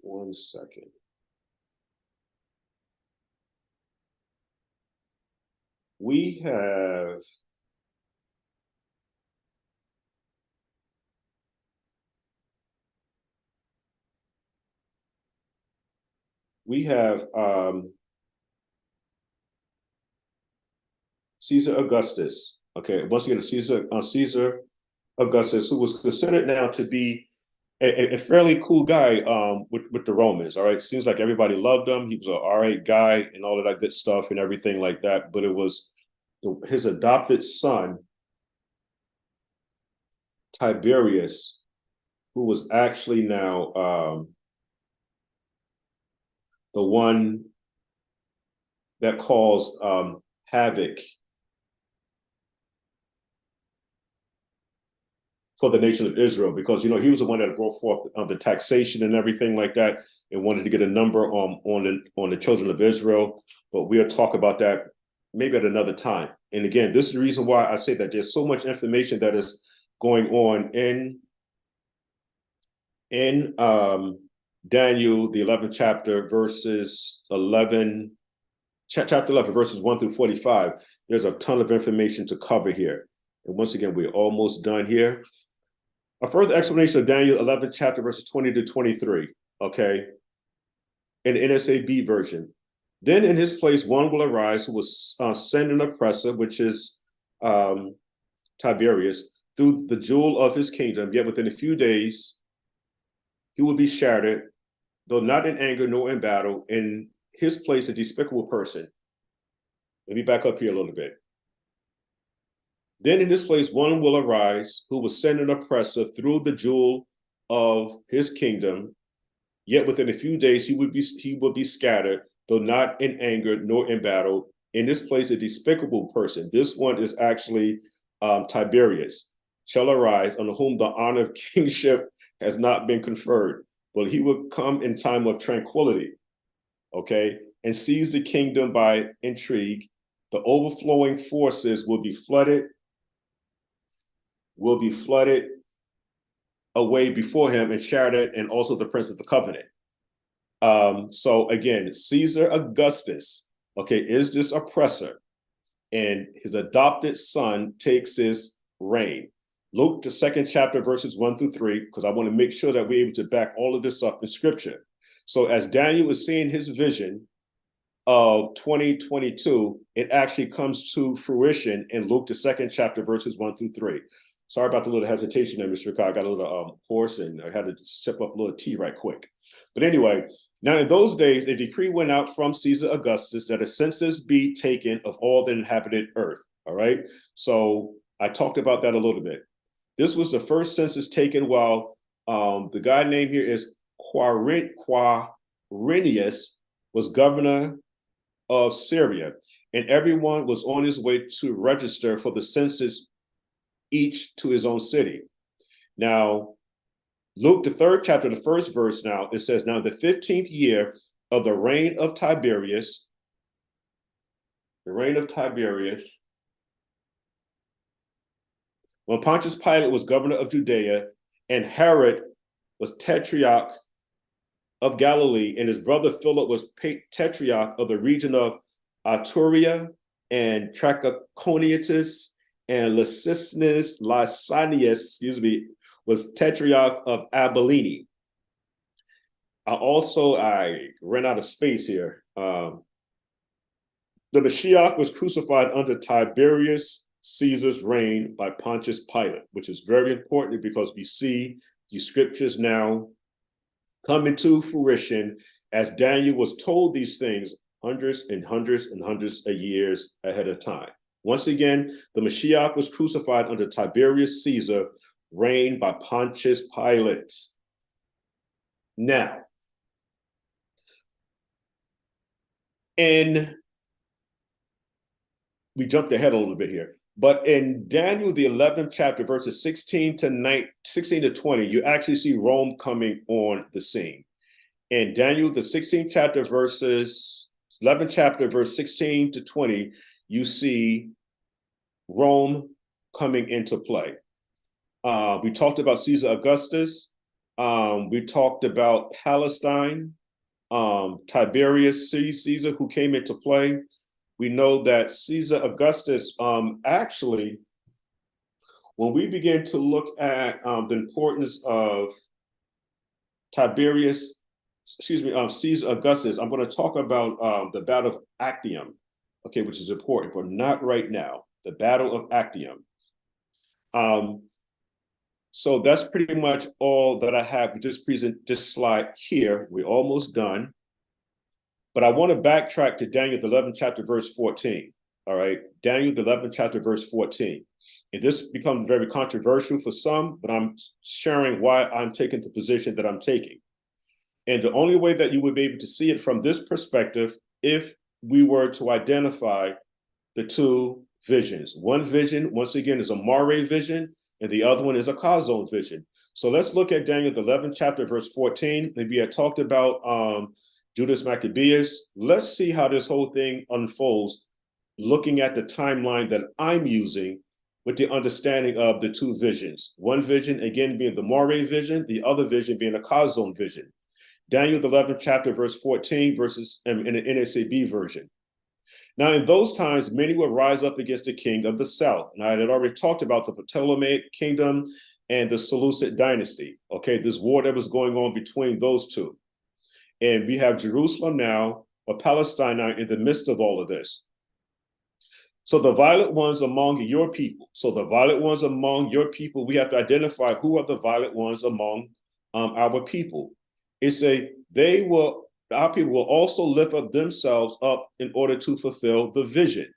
One second. We have Caesar Augustus. Okay, once again, Caesar Augustus, who was considered now to be a fairly cool guy with the Romans. All right, seems like everybody loved him. He was an all right guy and all of that good stuff and everything like that. But it was his adopted son, Tiberius, who was actually now the one that caused havoc for the nation of Israel, because he was the one that brought forth the taxation and everything like that, and wanted to get a number on the children of Israel. But we'll talk about that maybe at another time. And again, this is the reason why I say that there's so much information that is going on in Daniel, the 11th chapter, verses 11, chapter 11, verses 1 through 45. There's a ton of information to cover here. And once again, we're almost done here. A further explanation of Daniel 11th chapter, verses 20 to 23, okay? In the NSAB version. Then in his place, one will arise who will send an oppressor, which is Tiberius, through the jewel of his kingdom, yet within a few days, he will be shattered, though not in anger nor in battle. In his place, a despicable person. Let me back up here a little bit. Then in this place, one will arise who will send an oppressor through the jewel of his kingdom, yet within a few days he will be scattered, though not in anger nor in battle. In this place, a despicable person. This one is actually Tiberius, shall arise, on whom the honor of kingship has not been conferred. But he will come in time of tranquility, okay, and seize the kingdom by intrigue. The overflowing forces will be flooded away before him and shattered, and also the prince of the covenant. So again, Caesar Augustus, okay, is this oppressor, and his adopted son takes his reign. Luke, the 2nd chapter, verses 1 through 3, because I want to make sure that we're able to back all of this up in scripture. So as Daniel is seeing his vision of 2022, it actually comes to fruition in Luke, the 2nd chapter, verses 1 through 3. Sorry about the little hesitation there, Mr. Ricardo. I got a little hoarse and I had to sip up a little tea right quick. But anyway, now in those days, a decree went out from Caesar Augustus that a census be taken of all the inhabited earth. All right. So I talked about that a little bit. This was the first census taken while the guy named here is Quirinius was governor of Syria, and everyone was on his way to register for the census, each to his own city. Now, Luke, the 3rd chapter, the 1st verse, now it says, now the 15th year of the reign of Tiberius, when Pontius Pilate was governor of Judea, and Herod was tetrarch of Galilee, and his brother Philip was tetrarch of the region of Iturea and Trachonitis, and Lysanias, was tetrarch of Abilene. I ran out of space here. The Mashiach was crucified under Tiberius Caesar's reign by Pontius Pilate, which is very important because we see the scriptures now come into fruition as Daniel was told these things hundreds and hundreds and hundreds of years ahead of time. Once again, the Mashiach was crucified under Tiberius Caesar, reigned by Pontius Pilate. Now, we jumped ahead a little bit here, but in Daniel, the 11th chapter, verses 16 to 20, you actually see Rome coming on the scene. In Daniel, the 16th chapter, 11th chapter, verse 16 to 20, you see Rome coming into play. We talked about Caesar Augustus. We talked about Palestine, Tiberius Caesar, who came into play. We know that Caesar Augustus, actually, when we begin to look at the importance of Caesar Augustus, I'm going to talk about the Battle of Actium, okay, which is important, but not right now. The Battle of Actium. So that's pretty much all that I have with this slide here. We're almost done. But I want to backtrack to Daniel, the 11th chapter, verse 14. All right, Daniel, the 11th chapter, verse 14. And this becomes very controversial for some, but I'm sharing why I'm taking the position that I'm taking. And the only way that you would be able to see it from this perspective, if we were to identify the two visions. One vision, once again, is a Mare vision, and the other one is a Chazon vision. So let's look at Daniel, the 11th chapter, verse 14. We had talked about Judas Maccabeus. Let's see how this whole thing unfolds, looking at the timeline that I'm using with the understanding of the two visions. One vision, again, being the Moreh vision, the other vision being a Chazon vision. Daniel, the 11th chapter, verse 14, verses in the NASB version. Now, in those times, many would rise up against the king of the south. And I had already talked about the Ptolemaic kingdom and the Seleucid dynasty. Okay, this war that was going on between those two. And we have Jerusalem now, or Palestine now, in the midst of all of this. So the violent ones among your people. So the violent ones among your people, we have to identify who are the violent ones among our people. It's our people will also lift up themselves up in order to fulfill the vision,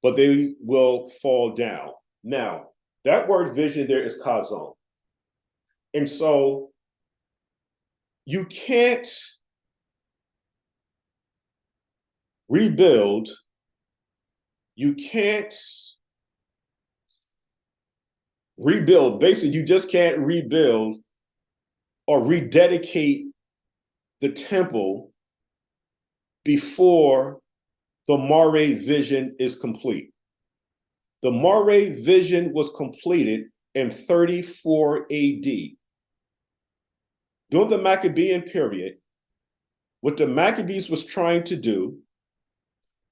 but they will fall down. Now, that word vision there is Chazon. And so you can't rebuild, basically you just can't rebuild or rededicate the temple before the Moreh vision is complete. The Moreh vision was completed in 34 AD. During the Maccabean period, what the Maccabees was trying to do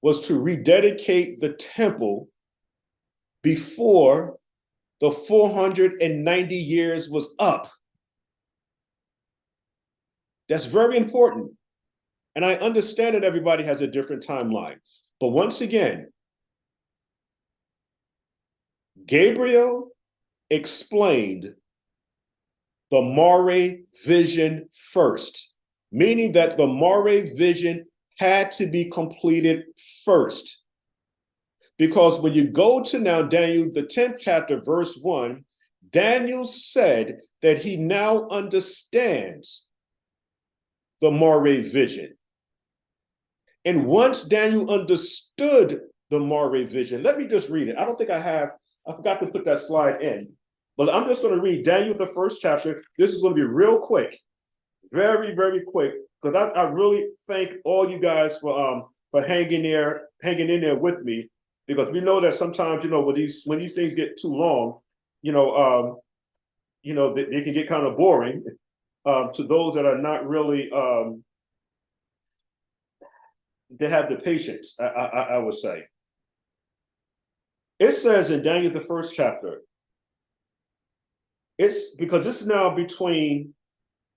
was to rededicate the temple before the 490 years was up. That's very important. And I understand that everybody has a different timeline. But once again, Gabriel explained the Moreh vision first, meaning that the Moreh vision had to be completed first. Because when you go to now Daniel, the 10th chapter, verse 1, Daniel said that he now understands the Moreh vision. And once Daniel understood the Moreh vision, let me just read it. I forgot to put that slide in, but I'm just going to read Daniel, the 1st chapter. This is going to be real quick, very, very quick, because I really thank all you guys for hanging in there with me, because we know that sometimes, when these things get too long, they can get kind of boring to those that are not really they have the patience, I would say. It says in Daniel, the 1st chapter, it's because this is now between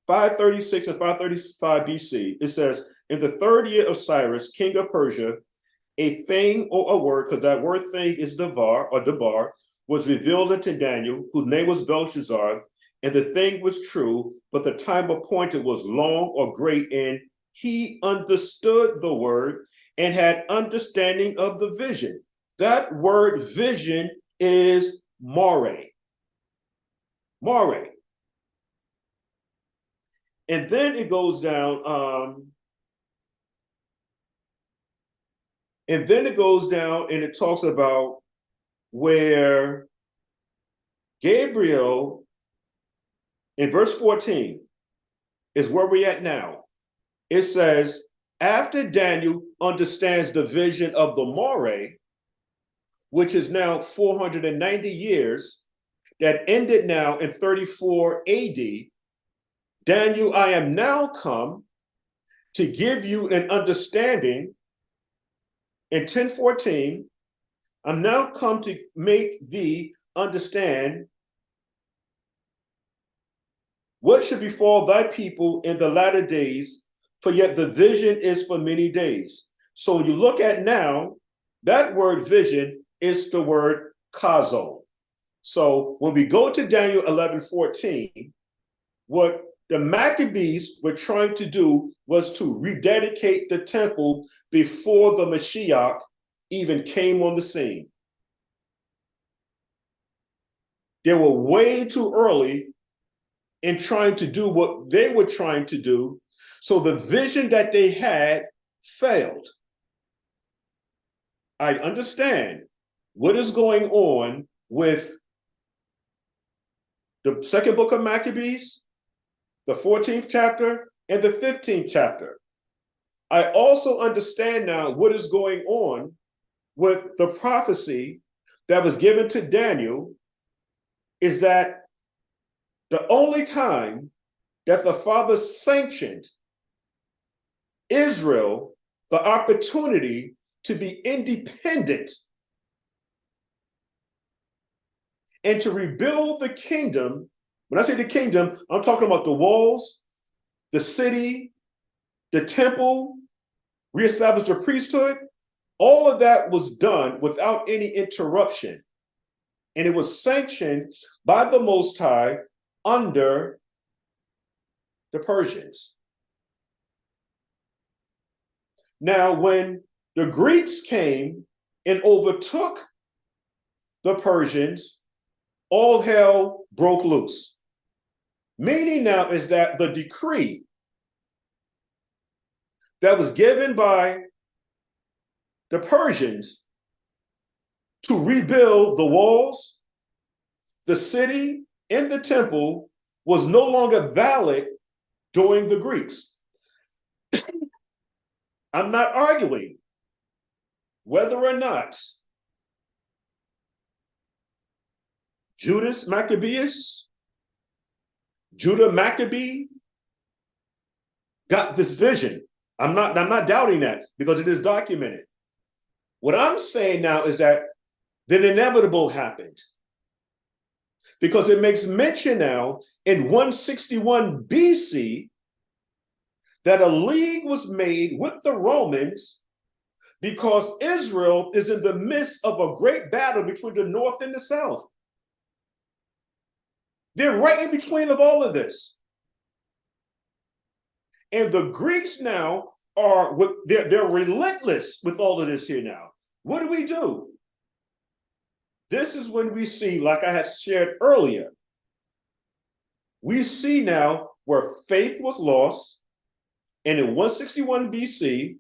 536 and 535 BC. It says, in the 3rd year of Cyrus, king of Persia, a thing or a word, because that word thing is Devar or Debar, was revealed unto Daniel, whose name was Belshazzar, and the thing was true, but the time appointed was long or great, and he understood the word and had understanding of the vision. That word vision is Moreh. Moreh. And then it goes down, and it talks about where Gabriel, in verse 14, is where we're at now. It says, after Daniel understands the vision of the Moreh, which is now 490 years, that ended now in 34 AD, Daniel, I am now come to give you an understanding. In 10:14, I'm now come to make thee understand what should befall thy people in the latter days, for yet the vision is for many days. So when you look at now, that word vision is the word Chazon. So when we go to Daniel 11:14, what the Maccabees were trying to do was to rededicate the temple before the Mashiach even came on the scene. They were way too early in trying to do what they were trying to do, so the vision that they had failed. I understand what is going on with the second book of Maccabees, the 14th chapter, and the 15th chapter. I also understand now what is going on with the prophecy that was given to Daniel is that the only time that the Father sanctioned Israel the opportunity to be independent and to rebuild the kingdom. When I say the kingdom, I'm talking about the walls, the city, the temple, reestablish the priesthood. All of that was done without any interruption. And it was sanctioned by the Most High under the Persians. Now, when the Greeks came and overtook the Persians, all hell broke loose. Meaning now is that the decree that was given by the Persians to rebuild the walls, the city, and the temple was no longer valid during the Greeks. I'm not arguing whether or not Judah Maccabee got this vision. I'm not doubting that because it is documented. What I'm saying now is that the inevitable happened because it makes mention now in 161 BC that a league was made with the Romans because Israel is in the midst of a great battle between the north and the south. They're right in between of all of this. And the Greeks now are, they're relentless with all of this here now. What do? This is when we see, like I had shared earlier, we see now where faith was lost. And in 161 BC,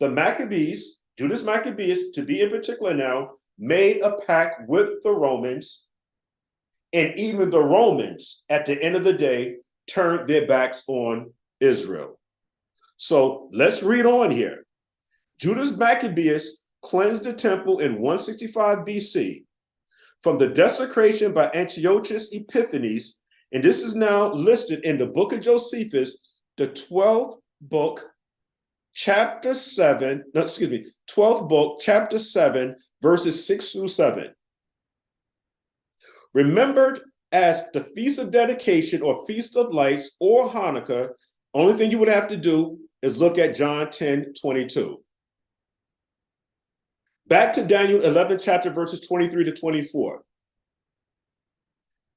the Maccabees, Judas Maccabees, to be in particular now, made a pact with the Romans. And even the Romans, at the end of the day, turned their backs on Israel. So let's read on here. Judas Maccabeus cleansed the temple in 165 BC from the desecration by Antiochus Epiphanes. And this is now listed in the book of Josephus, the 12th book, chapter 7, 12th book, chapter 7, verses 6 through 7. Remembered as the Feast of Dedication or Feast of Lights or Hanukkah, only thing you would have to do is look at John 10:22. Back to Daniel 11th chapter, verses 23 to 24.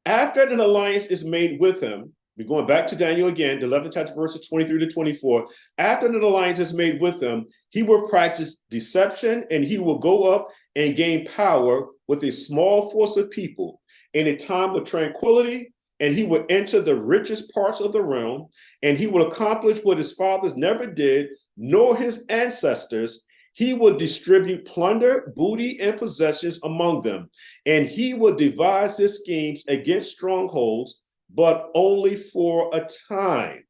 After an alliance is made with him, we're going back to Daniel again, the 11th chapter, verses 23 to 24. After an alliance is made with him, he will practice deception and he will go up and gain power with a small force of people in a time of tranquility, and he will enter the richest parts of the realm, and he will accomplish what his fathers never did, nor his ancestors. He will distribute plunder, booty, and possessions among them, and he will devise his schemes against strongholds, but only for a time.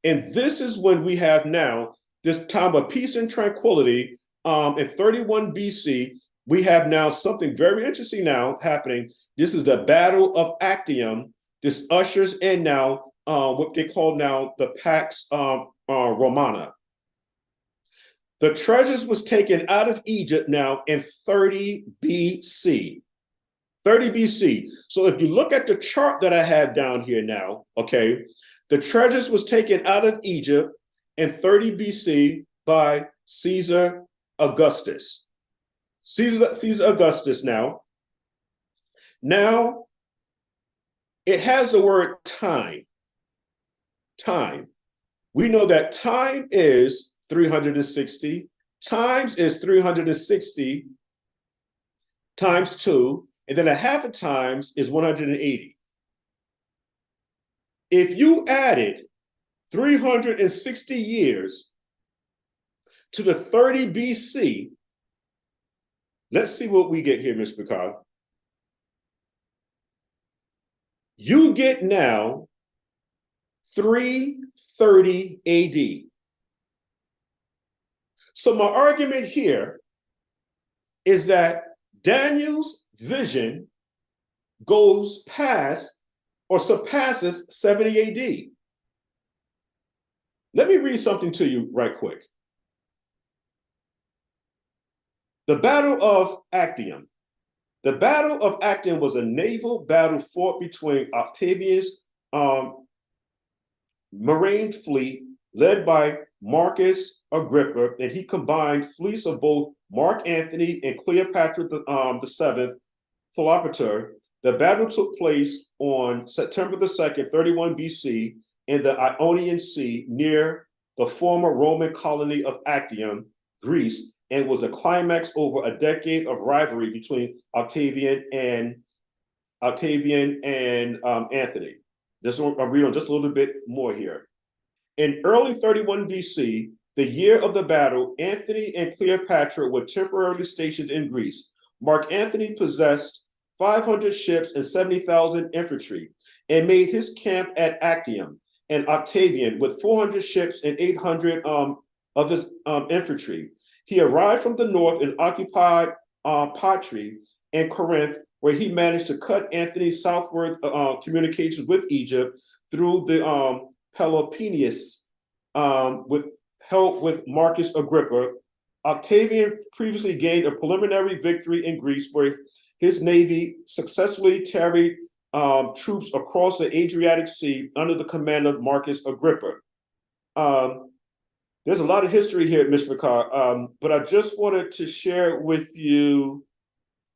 And this is when we have now this time of peace and tranquility. In 31 BC, we have now something very interesting now happening. This is the Battle of Actium. This ushers in now what they call now the Pax Romana. The treasures was taken out of Egypt now in 30 BC. 30 BC. So if you look at the chart that I have down here now, okay, the treasures was taken out of Egypt in 30 BC by Caesar Augustus. Caesar Augustus now. Now, it has the word time. Time. We know that time is 360. Times is 360 times 2. And then a half of times is 180. If you added 360 years to the 30 BC, let's see what we get here, Ms. Picard. You get now 330 AD. So my argument here is that Daniel's vision goes past or surpasses 70 AD. Let me read something to you right quick. The Battle of Actium. The Battle of Actium was a naval battle fought between Octavian's marine fleet led by Marcus Agrippa, and he combined fleets of both Mark Antony and Cleopatra the seventh, Philopator. The battle took place on September the 2nd, 31 BC, in the Ionian Sea near the former Roman colony of Actium, Greece, and was a climax over a decade of rivalry between Octavian and Anthony. I'll read on just a little bit more here. In early 31 BC, the year of the battle, Antony and Cleopatra were temporarily stationed in Greece. Mark Antony possessed 500 ships and 70,000 infantry and made his camp at Actium, and Octavian with 400 ships and 800 of his infantry. He arrived from the north and occupied Patri and Corinth, where he managed to cut Antony's southward communications with Egypt through the Peloponnese with help with Marcus Agrippa. Octavian previously gained a preliminary victory in Greece, where his navy successfully carried troops across the Adriatic Sea under the command of Marcus Agrippa. There's a lot of history here, Mr. Carr, but I just wanted to share with you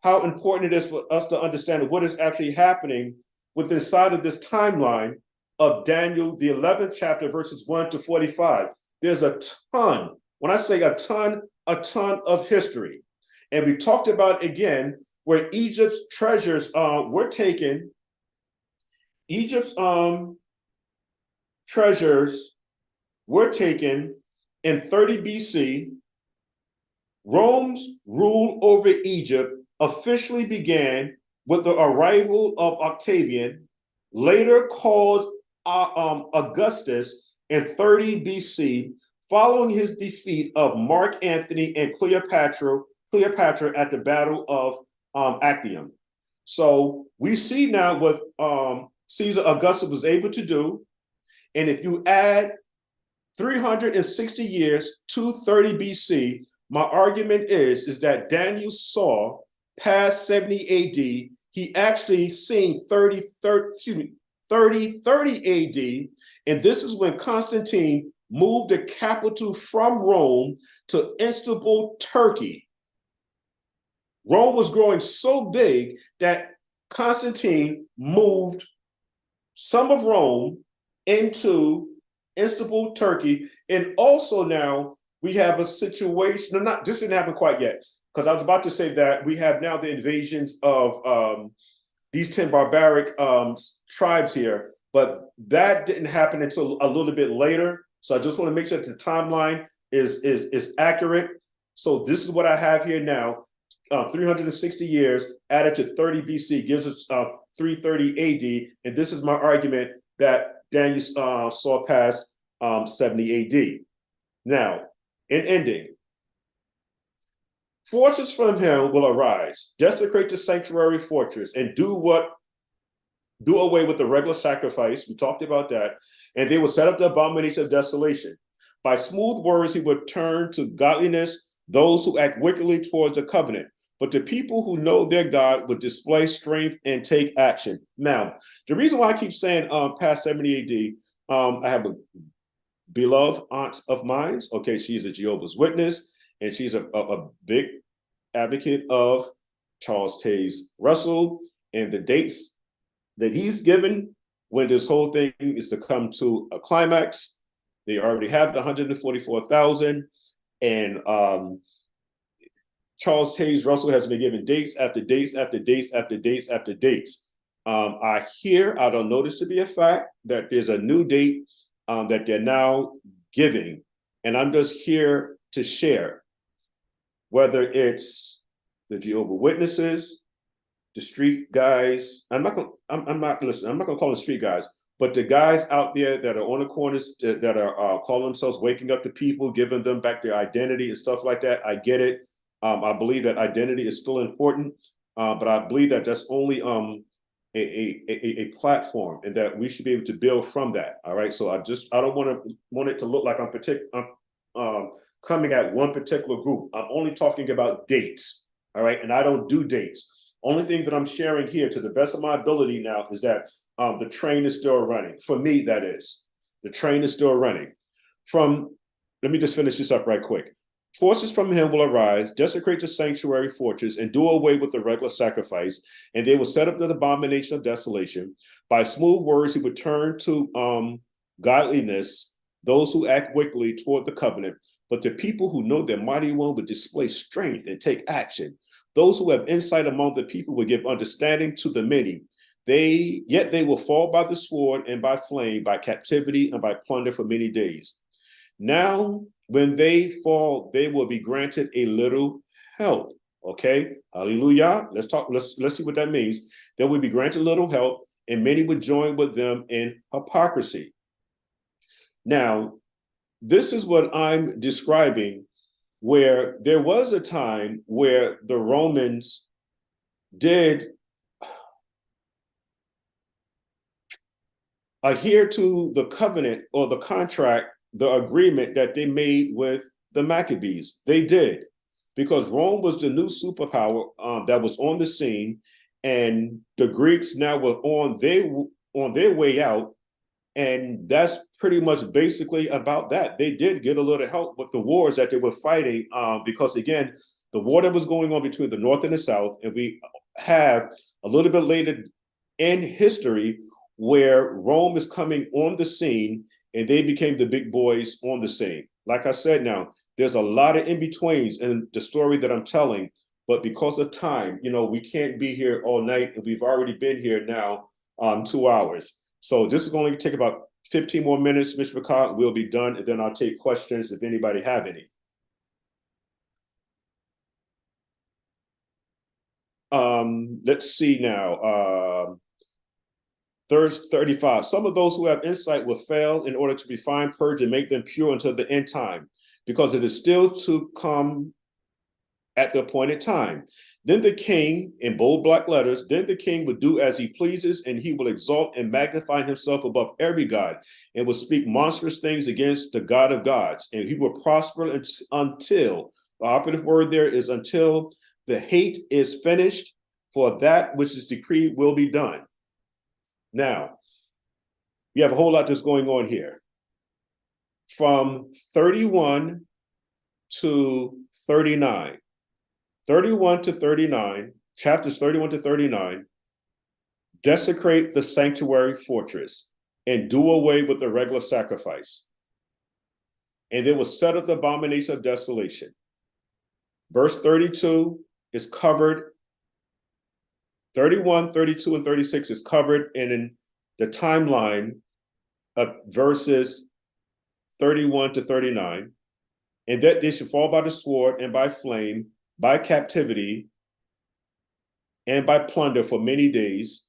how important it is for us to understand what is actually happening within inside of this timeline of Daniel, the 11th chapter, verses 1 to 45. There's a ton, when I say a ton of history. And we talked about, again, where Egypt's treasures were taken. Egypt's treasures were taken in 30 BC. Rome's rule over Egypt officially began with the arrival of Octavian, later called Augustus, in 30 BC, following his defeat of Mark Antony and Cleopatra at the Battle of Actium. So we see now what Caesar Augustus was able to do, and if you add 360 years to 30 BC, my argument is that Daniel saw past 70 AD. He actually seen 30 AD, and this is when Constantine moved the capital from Rome to Istanbul, Turkey. Rome was growing so big that Constantine moved some of Rome into Istanbul, Turkey. And also now we have a situation, this didn't happen quite yet, because I was about to say that we have now the invasions of these 10 barbaric tribes here, but that didn't happen until a little bit later. So I just want to make sure that the timeline is accurate. So this is what I have here now. 360 years added to 30 BC gives us 330 AD. And this is my argument that Daniel saw past 70 AD. Now, in ending, forces from him will arise, desecrate the sanctuary fortress, and do away with the regular sacrifice. We talked about that. And they will set up the abomination of desolation. By smooth words, he would turn to godliness those who act wickedly towards the covenant. But the people who know their God would display strength and take action. Now, the reason why I keep saying past 70 AD, I have a beloved aunt of mine. Okay, she's a Jehovah's Witness, and she's a big advocate of Charles Taze Russell, and the dates that he's given when this whole thing is to come to a climax. They already have the 144,000, and Charles Taze Russell has been given dates after dates after dates after dates after dates. I don't know this to be a fact, that there's a new date that they're now giving. And I'm just here to share, whether it's the Jehovah's Witnesses, the street guys. I'm not gonna call them street guys, but the guys out there that are on the corners that are calling themselves waking up the people, giving them back their identity and stuff like that. I get it. I believe that identity is still important, but I believe that that's only a platform, and that we should be able to build from that. All right. So I don't want it to look like I'm coming at one particular group. I'm only talking about dates. All right. And I don't do dates. Only thing that I'm sharing here to the best of my ability now is that the train is still running. For me, that is. The train is still running. Let me just finish this up right quick. Forces from him will arise, desecrate the sanctuary fortress, and do away with the regular sacrifice, and they will set up the abomination of desolation. By smooth words, he would turn to godliness those who act wickedly toward the covenant. But the people who know their mighty one would display strength and take action. Those who have insight among the people will give understanding to the many. Yet they will fall by the sword and by flame, by captivity and by plunder for many days. Now, when they fall, they will be granted a little help. Okay, hallelujah. Let's see what that means. They will be granted a little help, and many would join with them in hypocrisy. Now, this is what I'm describing, where there was a time where the Romans did adhere to the covenant or the contract, the agreement that they made with the Maccabees. They did, because Rome was the new superpower that was on the scene, and the Greeks now were on their way out. And that's pretty much basically about that. They did get a little help with the wars that they were fighting, because again, the war that was going on between the North and the South, and we have a little bit later in history where Rome is coming on the scene, and they became the big boys on the scene. Like I said, now there's a lot of in-betweens in the story that I'm telling, but because of time, we can't be here all night, and we've already been here now 2 hours. So this is going to take about 15 more minutes, Mr. McCall. We'll be done, and then I'll take questions if anybody have any. Let's see now. Verse 35. Some of those who have insight will fail in order to refine, purge, and make them pure until the end time, because it is still to come at the appointed time. Then the king, in bold black letters, then the king will do as he pleases, and he will exalt and magnify himself above every god, and will speak monstrous things against the God of gods, and he will prosper until, the operative word there is until, the hate is finished, for that which is decreed will be done. Now, we have a whole lot that's going on here. From 31 to 39. 31 to 39, chapters 31 to 39, desecrate the sanctuary fortress and do away with the regular sacrifice. And they will set up the abomination of desolation. Verse 32 is covered. 31, 32, and 36 is covered in the timeline of verses 31 to 39, and that they should fall by the sword and by flame, by captivity, and by plunder for many days.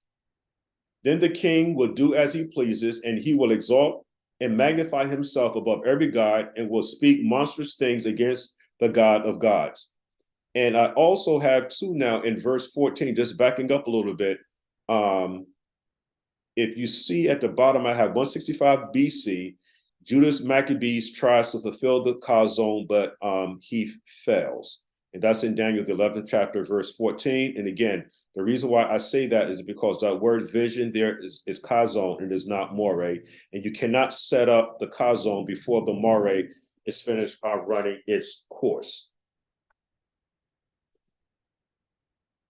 Then the king will do as he pleases, and he will exalt and magnify himself above every god, and will speak monstrous things against the God of gods. And I also have two now in verse 14, just backing up a little bit. If you see at the bottom, I have 165 BC, Judas Maccabees tries to fulfill the chazon, but he fails. And that's in Daniel, the 11th chapter, verse 14. And again, the reason why I say that is because that word vision there is chazon and is not moray. And you cannot set up the chazon before the moray is finished running its course.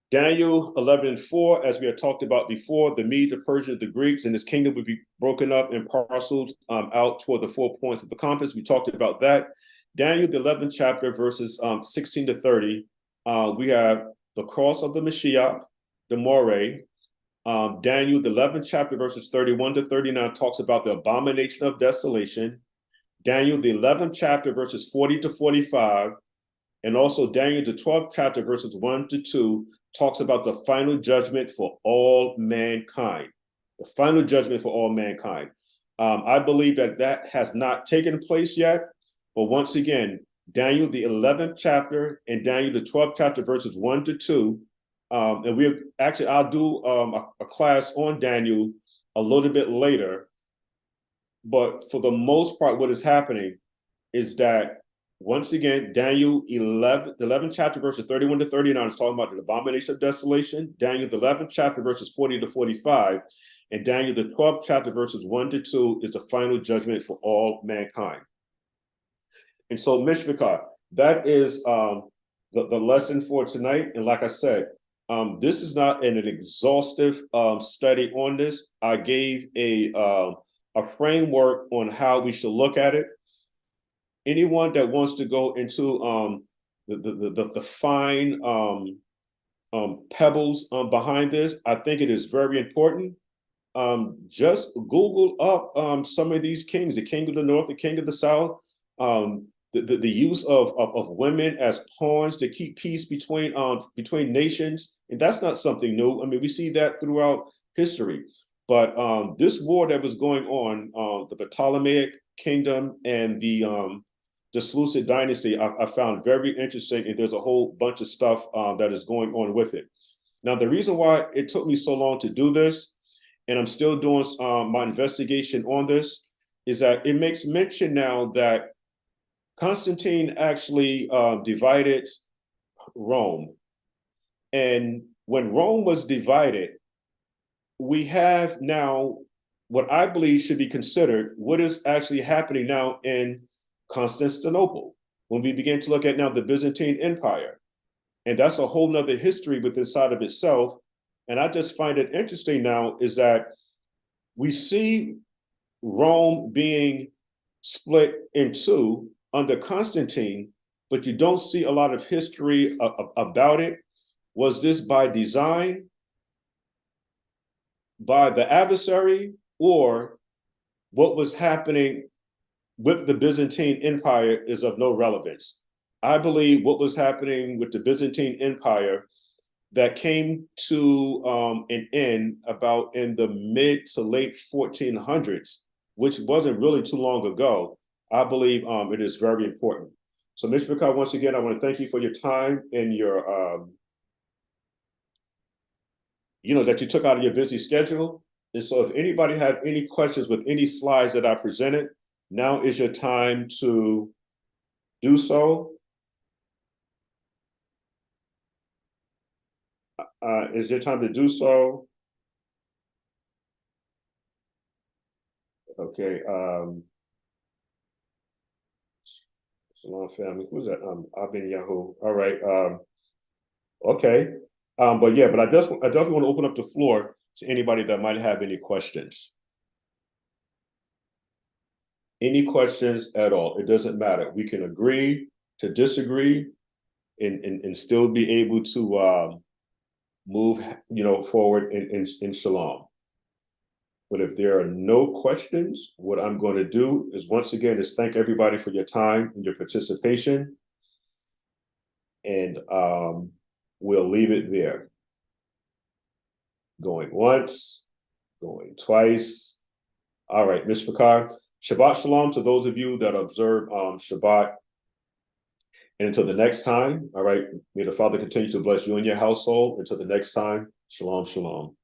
Daniel 11:4, as we had talked about before, the Mede, the Persians, the Greeks, and this kingdom would be broken up and parceled out toward the 4 points of the compass. We talked about that. Daniel, the 11th chapter, verses 16 to 30, we have the cross of the Mashiach, the moray. Daniel, the 11th chapter, verses 31 to 39, talks about the abomination of desolation. Daniel, the 11th chapter, verses 40 to 45, and also Daniel, the 12th chapter, verses 1 to 2, talks about the final judgment for all mankind. The final judgment for all mankind. I believe that has not taken place yet. But once again, Daniel, the 11th chapter, and Daniel, the 12th chapter, verses 1 to 2. And I'll do a class on Daniel a little bit later. But for the most part, what is happening is that, once again, Daniel 11, the 11th chapter, verses 31 to 39 is talking about the abomination of desolation. Daniel, the 11th chapter, verses 40 to 45. And Daniel, the 12th chapter, verses 1 to 2 is the final judgment for all mankind. And so, Mishpachah, that is the lesson for tonight. And like I said, this is not an exhaustive study on this. I gave a framework on how we should look at it. Anyone that wants to go into the fine pebbles behind this, I think it is very important. Just Google up some of these kings, the king of the north, the king of the south, the use of women as pawns to keep peace between nations. And that's not something new. I mean, we see that throughout history. But this war that was going on, the Ptolemaic kingdom and the Seleucid dynasty, I found very interesting. And there's a whole bunch of stuff that is going on with it. Now, the reason why it took me so long to do this, and I'm still doing my investigation on this, is that it makes mention now that Constantine actually divided Rome. And when Rome was divided, we have now what I believe should be considered what is actually happening now in Constantinople, when we begin to look at now the Byzantine Empire. And that's a whole nother history within inside of itself. And I just find it interesting now is that we see Rome being split in two under Constantine, but you don't see a lot of history about it. Was this by design, by the adversary, or what was happening with the Byzantine Empire is of no relevance? I believe what was happening with the Byzantine Empire that came to an end about in the mid to late 1400s, which wasn't really too long ago. I believe it is very important. So, Mishpachah, once again, I want to thank you for your time and your, that you took out of your busy schedule. And so if anybody have any questions with any slides that I presented, now is your time to do so. Is your time to do so? Okay. Shalom family. Who's that? I've been Yahoo. All right. Okay. But I definitely want to open up the floor to anybody that might have any questions. Any questions at all? It doesn't matter. We can agree to disagree and still be able to move, forward in shalom. But if there are no questions, what I'm going to do is once again is thank everybody for your time and your participation. And we'll leave it there. Going once, going twice. All right, Mishpachah. Shabbat shalom to those of you that observe Shabbat. And until the next time, all right, may the Father continue to bless you and your household. Until the next time, shalom, shalom.